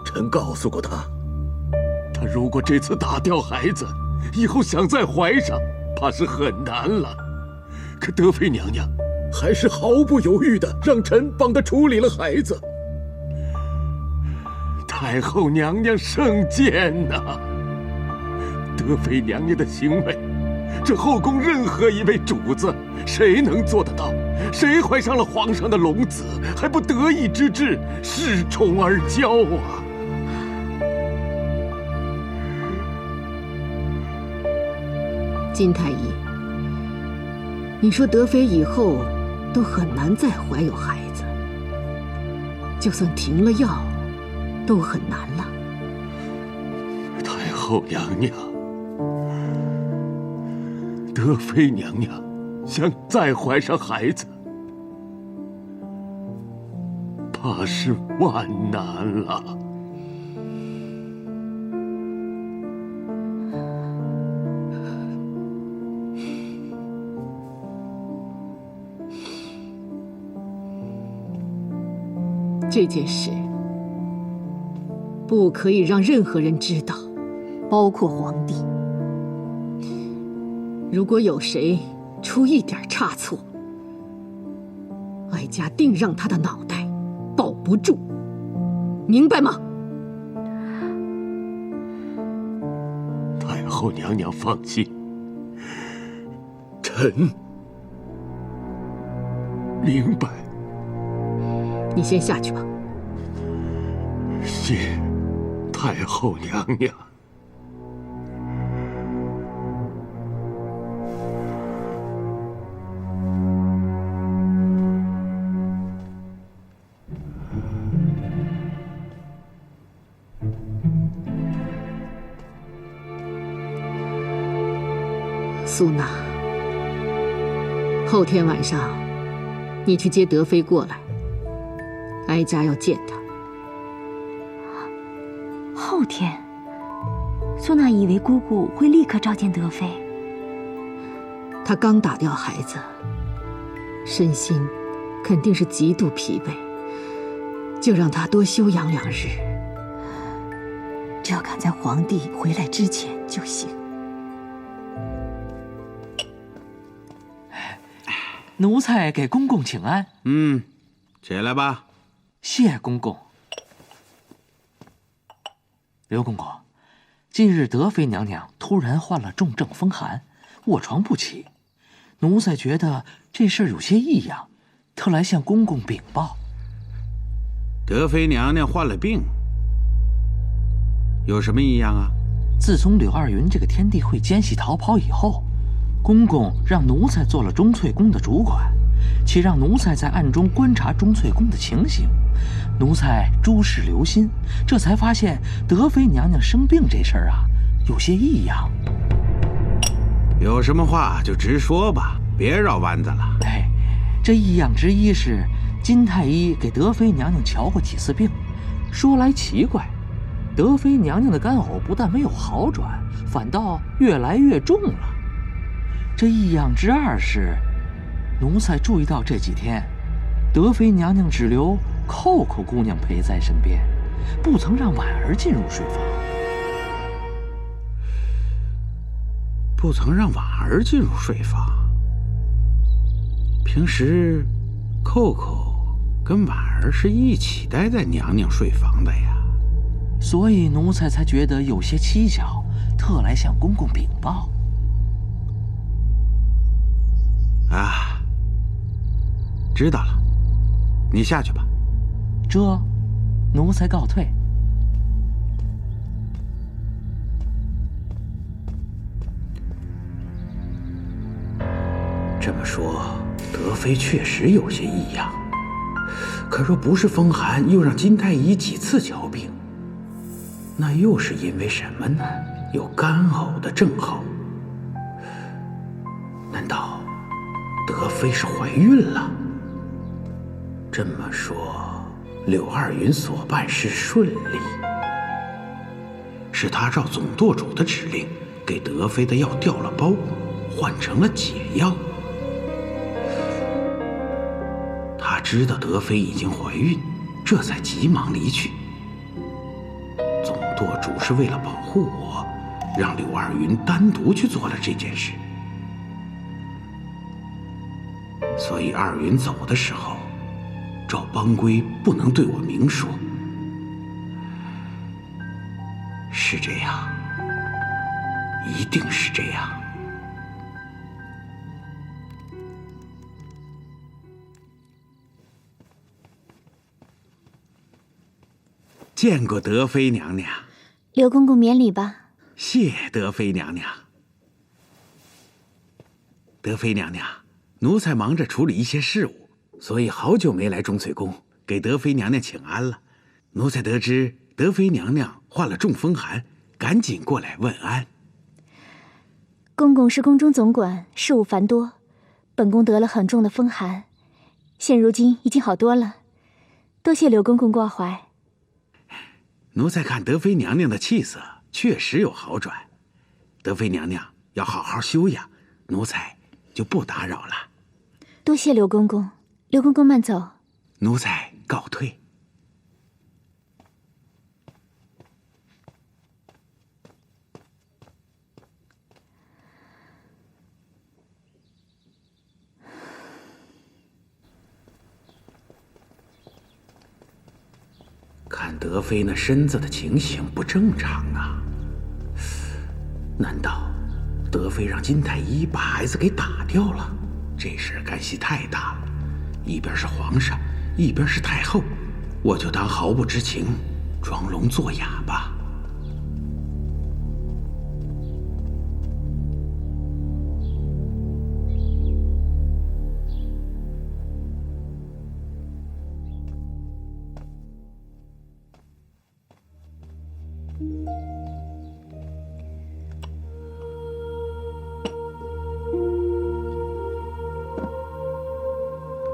臣告诉过她，她如果这次打掉孩子，以后想再怀上，怕是很难了。可德妃娘娘还是毫不犹豫地让臣帮她处理了孩子。太后娘娘圣鉴呐！德妃娘娘的行为，这后宫任何一位主子，谁能做得到？谁怀上了皇上的龙子，还不得意之至，恃宠而骄啊！
金太医，你说德妃以后都很难再怀有孩子，就算停了药，都很难了。
太后娘娘，德妃娘娘想再怀上孩子，怕是万难了。
这件事不可以让任何人知道，包括皇帝。如果有谁出一点差错，哀家定让他的脑袋保不住，明白吗？
太后娘娘放心，臣明白。
你先下去吧。
谢太后娘娘。
苏娜，后天晚上你去接德妃过来，哀家要见她。
后天，苏娜以为姑姑会立刻召见德妃。
她刚打掉孩子，身心肯定是极度疲惫，就让她多休养2日，只要赶在皇帝回来之前就行。
奴才给公公请安。
起来吧。
谢公公。刘公公，近日德妃娘娘突然患了重症风寒，卧床不起，奴才觉得这事儿有些异样，特来向公公禀报。
德妃娘娘患了病，有什么异样啊？
自从柳二云这个天地会奸细逃跑以后，公公让奴才做了钟粹宫的主管，且让奴才在暗中观察钟粹宫的情形。奴才诸事留心，这才发现德妃娘娘生病这事儿啊，有些异样。
有什么话就直说吧，别绕弯子了。
哎，这异样之一是金太医给德妃娘娘瞧过几次病，说来奇怪，德妃娘娘的干呕不但没有好转，反倒越来越重了。这异样之二是，奴才注意到这几天，德妃娘娘只留扣扣姑娘陪在身边，不曾让婉儿进入睡房。
不曾让婉儿进入睡房。平时，扣扣跟婉儿是一起待在娘娘睡房的呀。
所以奴才才觉得有些蹊跷，特来向公公禀报。
啊，知道了，你下去吧。
这，奴才告退。
这么说，德妃确实有些异样。可若不是风寒，又让金太医几次瞧病，那又是因为什么呢？有干呕的症候。难道德妃是怀孕了？这么说，柳二云所办事顺利，是他照总舵主的指令，给德妃的药调了包，换成了解药。他知道德妃已经怀孕，这才急忙离去。总舵主是为了保护我，让柳二云单独去做了这件事。所以二云走的时候，照帮规不能对我明说。是这样，一定是这样。见过德妃娘娘。
刘公公免礼吧。
谢德妃娘娘。德妃娘娘，奴才忙着处理一些事务，所以好久没来钟粹宫给德妃娘娘请安了。奴才得知德妃娘娘患了中风寒，赶紧过来问安。
公公是宫中总管，事务繁多，本宫得了很重的风寒，现如今已经好多了，多谢刘公公挂怀。
奴才看德妃娘娘的气色确实有好转，德妃娘娘要好好休养，奴才就不打扰了。
多谢刘公公，刘公公慢走。
奴才告退。看德妃那身子的情形不正常啊，难道德妃让金太医把孩子给打掉了？这事干系太大了，一边是皇上，一边是太后，我就当毫不知情，装聋作哑吧。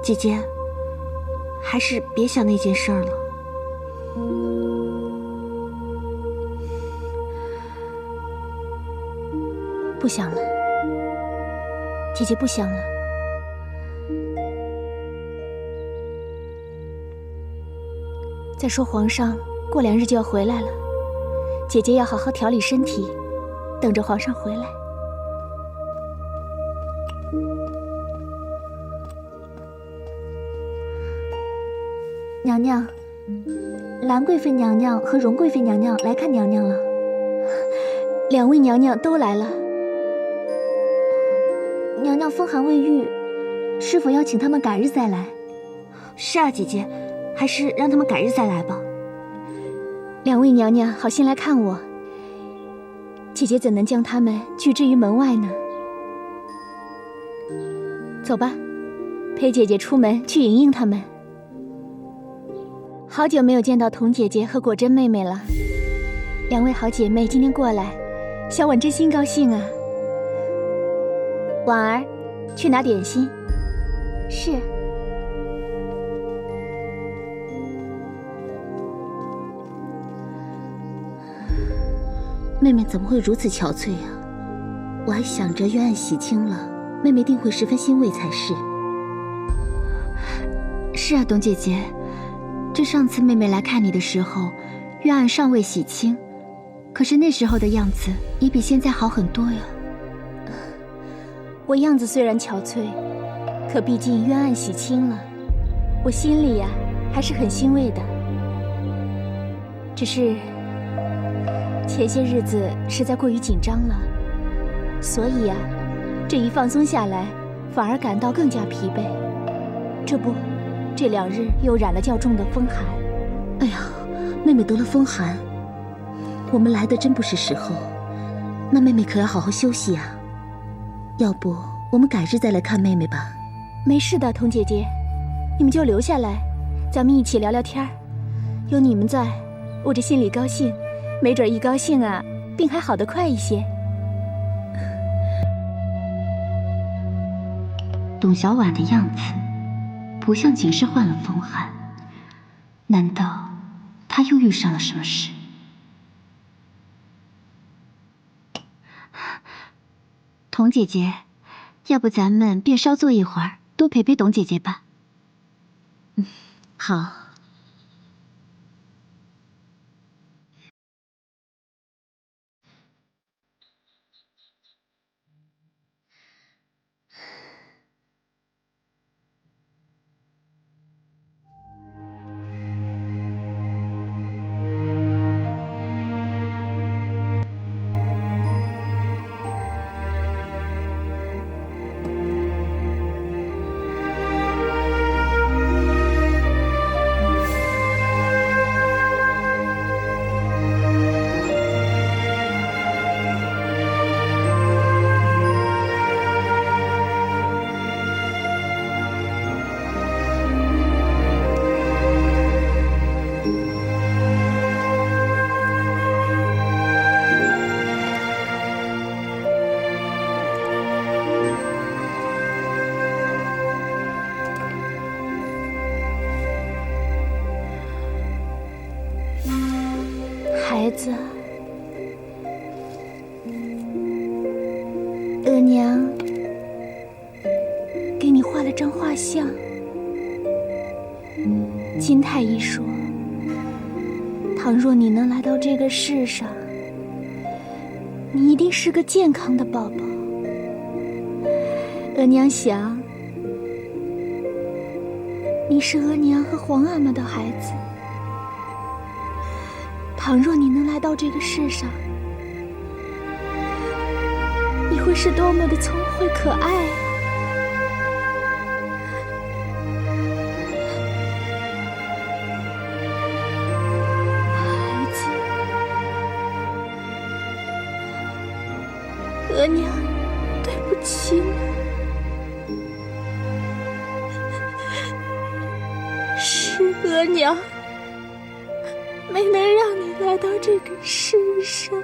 姐姐，还是别想那件事儿了。
不想了，姐姐不想了。再说皇上过2日就要回来了，姐姐要好好调理身体，等着皇上回来。
娘娘，兰贵妃娘娘和荣贵妃娘娘来看娘娘了。
2位娘娘都来了。
娘娘风寒未愈，是否要请他们改日再来？是啊，姐姐，还是让他们改日再来吧。
2位娘娘好心来看我，姐姐怎能将他们拒之于门外呢？走吧。陪姐姐出门去迎迎他们。好久没有见到童姐姐和果真妹妹了，两位好姐妹今天过来，小婉真心高兴啊。婉儿，去拿点心。是。
妹妹怎么会如此憔悴啊？我还想着冤案洗清了，妹妹定会十分欣慰才是。
是啊，董姐姐，这上次妹妹来看你的时候，冤案尚未洗清，可是那时候的样子也比现在好很多呀。
我样子虽然憔悴，可毕竟冤案洗清了，我心里呀还是很欣慰的。只是前些日子实在过于紧张了，所以呀，这一放松下来，反而感到更加疲惫。这不，这2日又染了较重的风寒。
哎呀，妹妹得了风寒，我们来的真不是时候。那妹妹可要好好休息啊。要不我们改日再来看妹妹吧。
没事的，童姐姐，你们就留下来，咱们一起聊聊天儿。有你们在，我这心里高兴，没准一高兴啊，病还好得快一些。
董小婉的样子不像仅是患了风寒，难道她又遇上了什么事？童姐姐，要不咱们便稍坐一会儿，多陪陪董姐姐吧。
好。
孩子，额娘给你画了张画像。金太医说，倘若你能来到这个世上，你一定是个健康的宝宝。额娘想，你是额娘和皇阿玛的孩子。倘若你能来到这个世上，你会是多么的聪慧可爱啊！孩子，额娘对不起你，是额娘没能让你来到这个世上。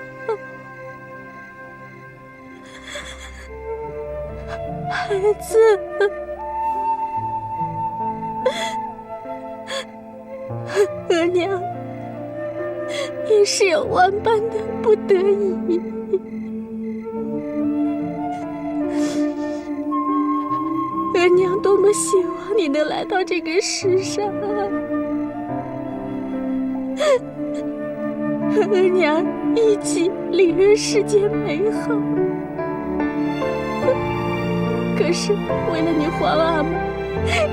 孩子，额娘也是有万般的不得已。额娘多么希望你能来到这个世上啊！和额娘一起领略世间美好。可是为了你皇阿玛，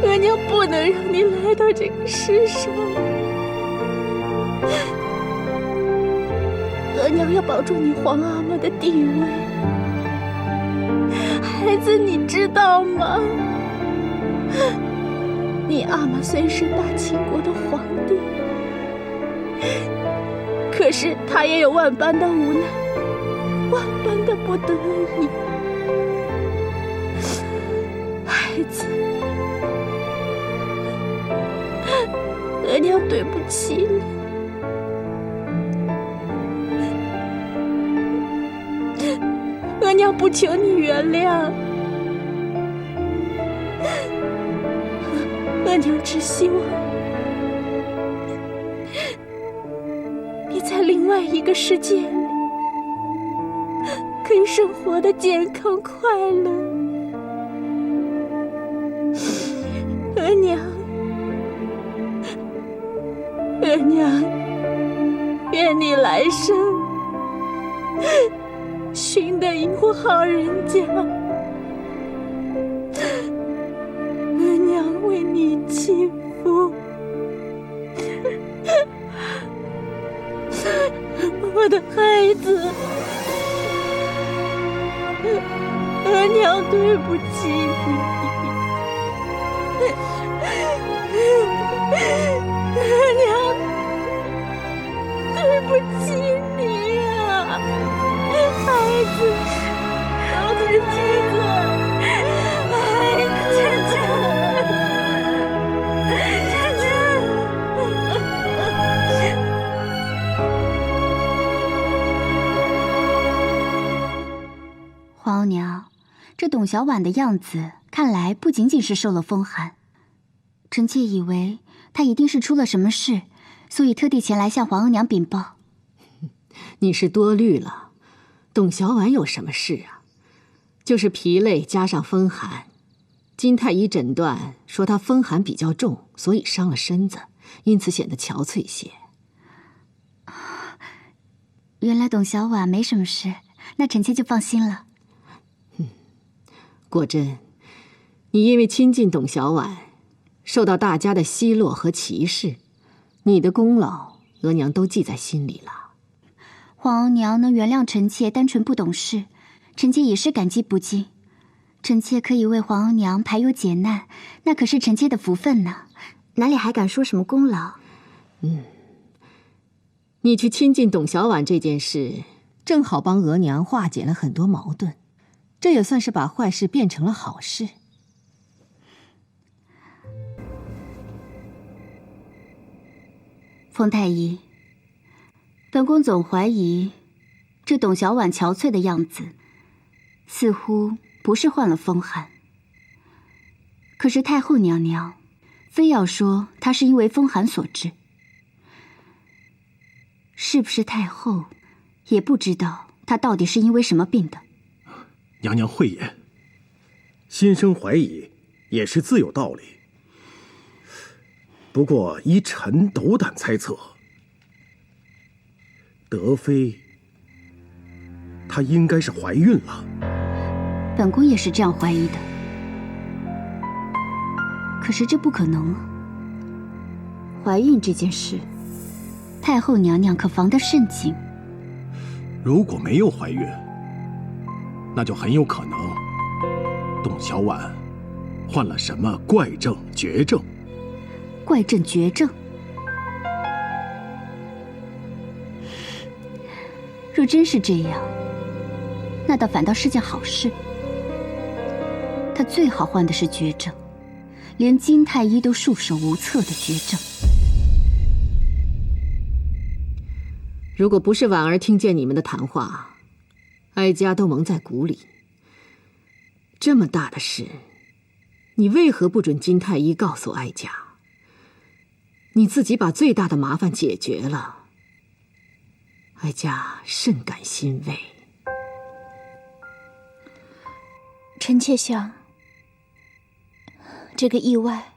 额娘不能让你来到这个世上。额娘要保住你皇阿玛的地位。孩子，你知道吗？你阿玛虽是大秦国的皇帝，可是他也有万般的无奈，万般的不得已。孩子，
额娘对不起你。额娘不求你原谅，额娘只希望你在另外一个世界里可以生活的健康快乐。额娘愿你来生寻得一户好人家，额娘为你祈福。我的孩子，额娘对不起你，额娘对不起你呀，孩子，都对不起
皇额娘，这董小宛的样子看来不仅仅是受了风寒，臣妾以为她一定是出了什么事，所以特地前来向皇额娘禀报。
你是多虑了，董小宛有什么事啊？就是疲累加上风寒。金太医诊断说她风寒比较重，所以伤了身子，因此显得憔悴些。
原来董小宛没什么事，那臣妾就放心了。
果真，你因为亲近董小宛，受到大家的奚落和歧视，你的功劳额娘都记在心里了。
皇额娘能原谅臣妾单纯不懂事，臣妾也是感激不尽。臣妾可以为皇额娘排忧解难，那可是臣妾的福分呢，哪里还敢说什么功劳？
你去亲近董小宛这件事，正好帮额娘化解了很多矛盾，这也算是把坏事变成了好事。
冯太医，本宫总怀疑这董小宛憔悴的样子，似乎不是患了风寒。可是太后娘娘非要说她是因为风寒所致，是不是太后也不知道她到底是因为什么病的？
娘娘慧眼，心生怀疑也是自有道理。不过依臣斗胆猜测，德妃她应该是怀孕了。
本宫也是这样怀疑的。可是这不可能啊！怀孕这件事，太后娘娘可防得甚紧。
如果没有怀孕，那就很有可能董小宛患了什么怪症绝症。
怪症绝症，若真是这样，那倒反倒是件好事。她最好患的是绝症，连金太医都束手无策的绝症。
如果不是婉儿听见你们的谈话，哀家都蒙在鼓里。这么大的事，你为何不准金太医告诉哀家？你自己把最大的麻烦解决了，哀家甚感欣慰。
臣妾想，这个意外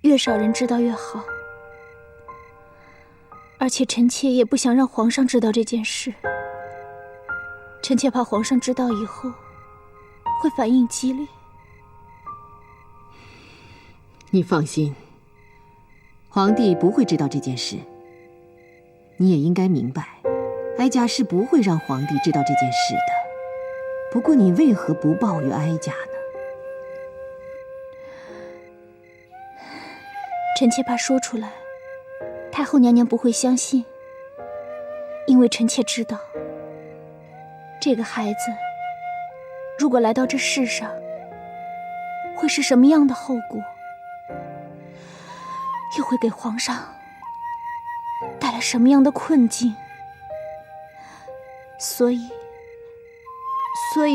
越少人知道越好，而且臣妾也不想让皇上知道这件事。臣妾怕皇上知道以后会反应激烈。
你放心，皇帝不会知道这件事。你也应该明白，哀家是不会让皇帝知道这件事的。不过你为何不报于哀家呢？
臣妾怕说出来，太后娘娘不会相信，因为臣妾知道，这个孩子如果来到这世上，会是什么样的后果。又会给皇上带来什么样的困境？所以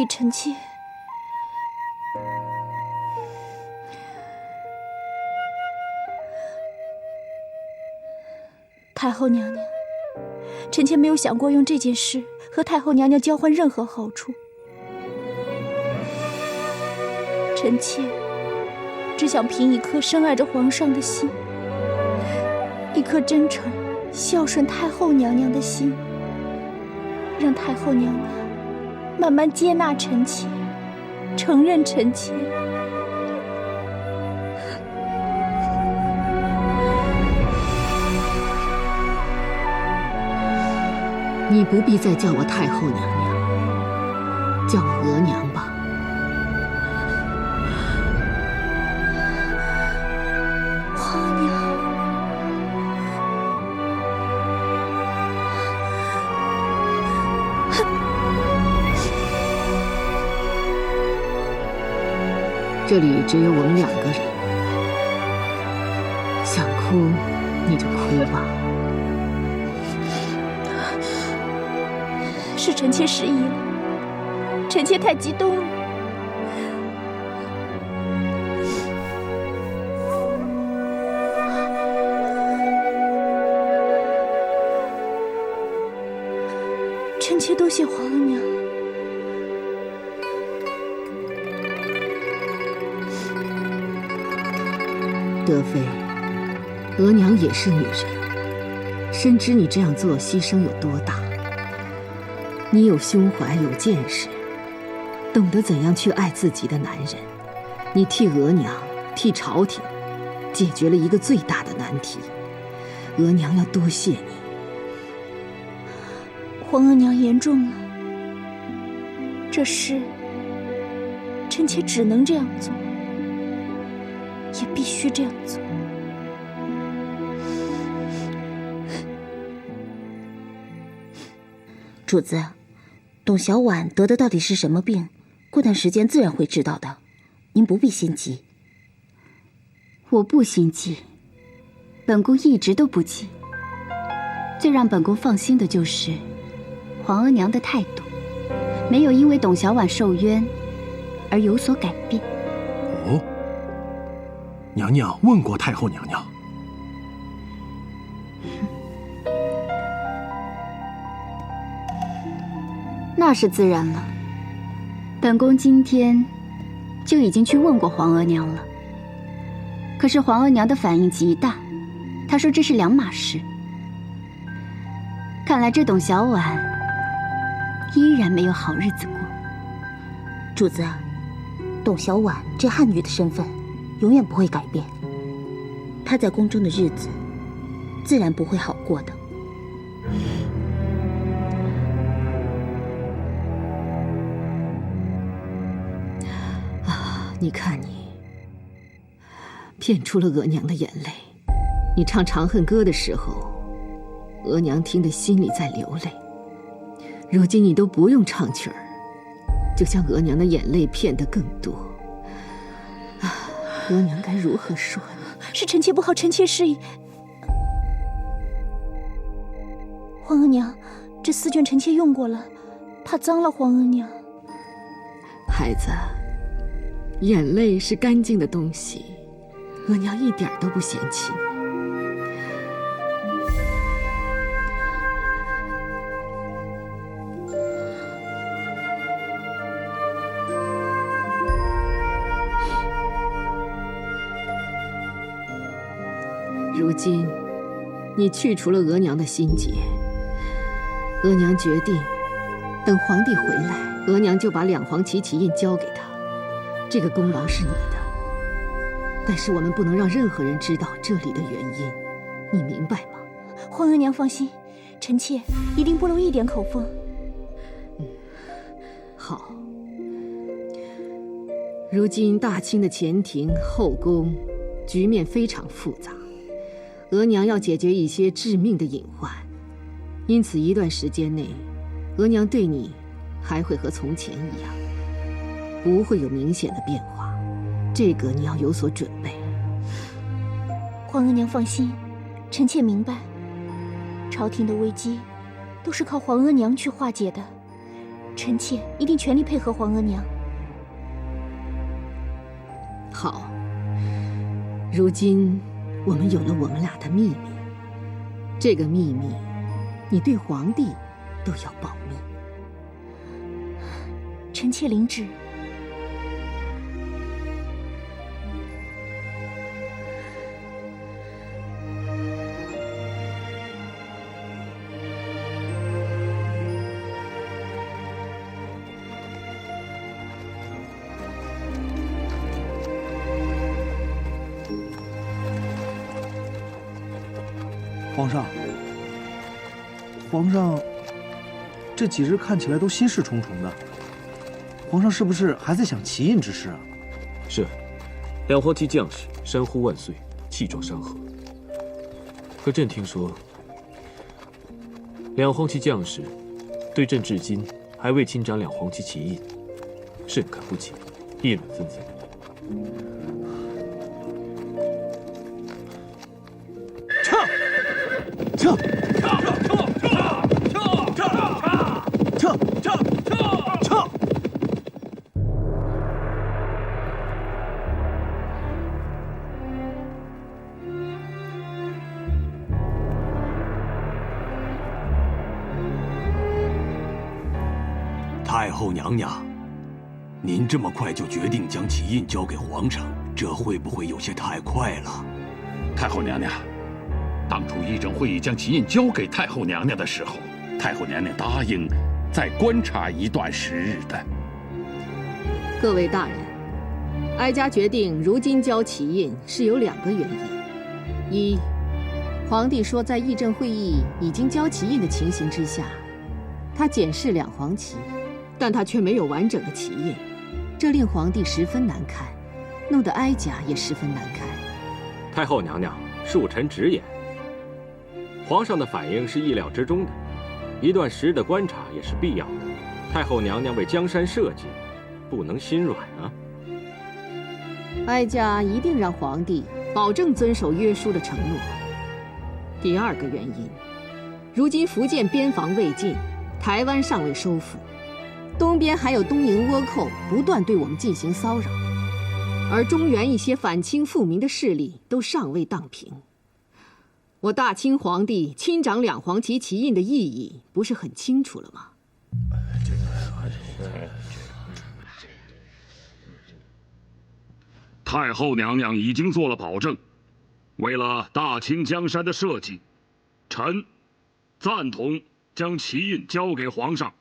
臣妾太后娘娘，臣妾没有想过用这件事和太后娘娘交换任何好处。臣妾只想凭一颗深爱着皇上的心，一颗真诚孝顺太后娘娘的心，让太后娘娘慢慢接纳臣妾，承认臣妾。
你不必再叫我太后娘娘，叫我额娘吧。
皇娘，
这里只有我们2个人，想哭你就哭吧。
是臣妾失忆了，臣妾太激动了。臣妾多谢皇额娘。
德妃，额娘也是女人，深知你这样做牺牲有多大。你有胸怀，有见识，懂得怎样去爱自己的男人。你替额娘、替朝廷解决了一个最大的难题，额娘要多谢你。
皇额娘言重了，这事臣妾只能这样做，也必须这样做。
主子，董小婉得的到底是什么病？过段时间自然会知道的，您不必心急。
我不心急，本宫一直都不急。最让本宫放心的就是皇额娘的态度，没有因为董小婉受冤而有所改变。
哦，娘娘问过太后娘娘。
那是自然了，本宫今天就已经去问过皇额娘了。可是皇额娘的反应极大，她说这是2码事。看来这董小婉依然没有好日子过。
主子，董小婉这汉女的身份永远不会改变，她在宫中的日子自然不会好过的。
你看你骗出了额娘的眼泪，你唱《长恨歌》的时候，额娘听得心里在流泪。如今你都不用唱曲儿，就将额娘的眼泪骗得更多。额娘该如何说呢？
是臣妾不好，臣妾失忆。皇额娘，这4卷臣妾用过了，怕脏了皇额娘。
孩子，眼泪是干净的东西，额娘一点都不嫌弃你。如今，你去除了额娘的心结，额娘决定，等皇帝回来，额娘就把2黄旗旗印交给他。这个功劳是你的，但是我们不能让任何人知道这里的原因，你明白吗？
皇额娘放心，臣妾一定不漏一点口风。
好。如今大清的前庭后宫局面非常复杂，额娘要解决一些致命的隐患，因此一段时间内，额娘对你还会和从前一样，不会有明显的变化，这个你要有所准备。
皇额娘放心，臣妾明白，朝廷的危机都是靠皇额娘去化解的，臣妾一定全力配合皇额娘。
好，如今我们有了我们俩的秘密，这个秘密，你对皇帝都要保密。
臣妾领旨。
皇上，这几日看起来都心事重重的。皇上是不是还在想齐印之事啊？
是，两黄旗将士山呼万岁，气壮山河。可朕听说，两黄旗将士对朕至今还未亲掌两黄旗旗印，甚感不解，议论纷纷。
撤！
太后娘娘，您这么快就决定将旗印交给皇上，这会不会有些太快了？
太后娘娘，当初议政会议将旗印交给太后娘娘的时候，太后娘娘答应再观察一段时日的。
各位大人，哀家决定如今交旗印是有2个原因：一，皇帝说在议政会议已经交旗印的情形之下，他检视两黄旗，但他却没有完整的旗印，这令皇帝十分难堪，弄得哀家也十分难堪。
太后娘娘，恕臣直言，皇上的反应是意料之中的，一段时日的观察也是必要的。太后娘娘为江山社稷，不能心软啊！
哀家一定让皇帝保证遵守约书的承诺。第2个原因，如今福建边防未尽，台湾尚未收复，东边还有东瀛倭寇不断对我们进行骚扰，而中原一些反清复明的势力都尚未荡平。我大清皇帝亲掌两黄旗旗印的意义不是很清楚了吗？
太后娘娘已经做了保证，为了大清江山的社稷，臣赞同将旗印交给皇上。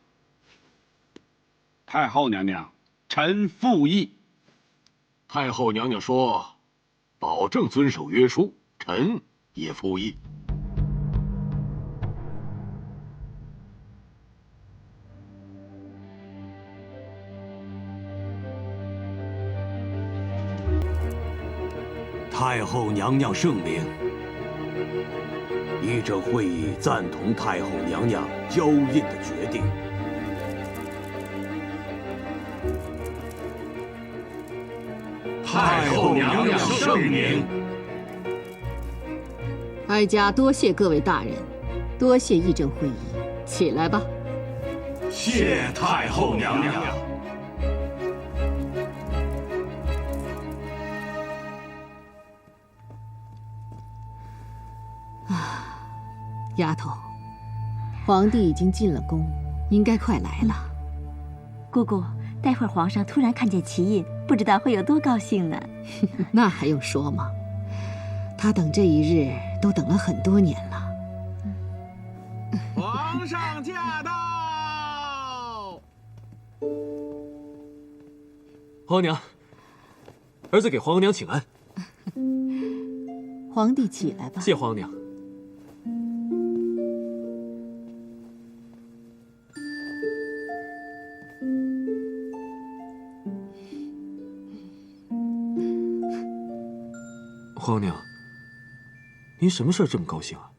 太后娘娘，臣附议。
太后娘娘说，保证遵守约书，臣也附议。
太后娘娘圣明，议政会议赞同太后娘娘交印的决定。
太后娘娘圣明。
哀家多谢各位大人，多谢议政会议，起来吧。
谢太后娘娘。
丫头，皇帝已经进了宫，应该快来了。
姑姑，待会儿皇上突然看见旗印，不知道会有多高兴呢。
那还用说吗？他等这一日都等了很多年了。
皇上驾到！
皇额娘，儿子给皇额娘请安。
皇帝起来吧。
谢皇额娘。皇额娘，您什么事儿这么高兴啊？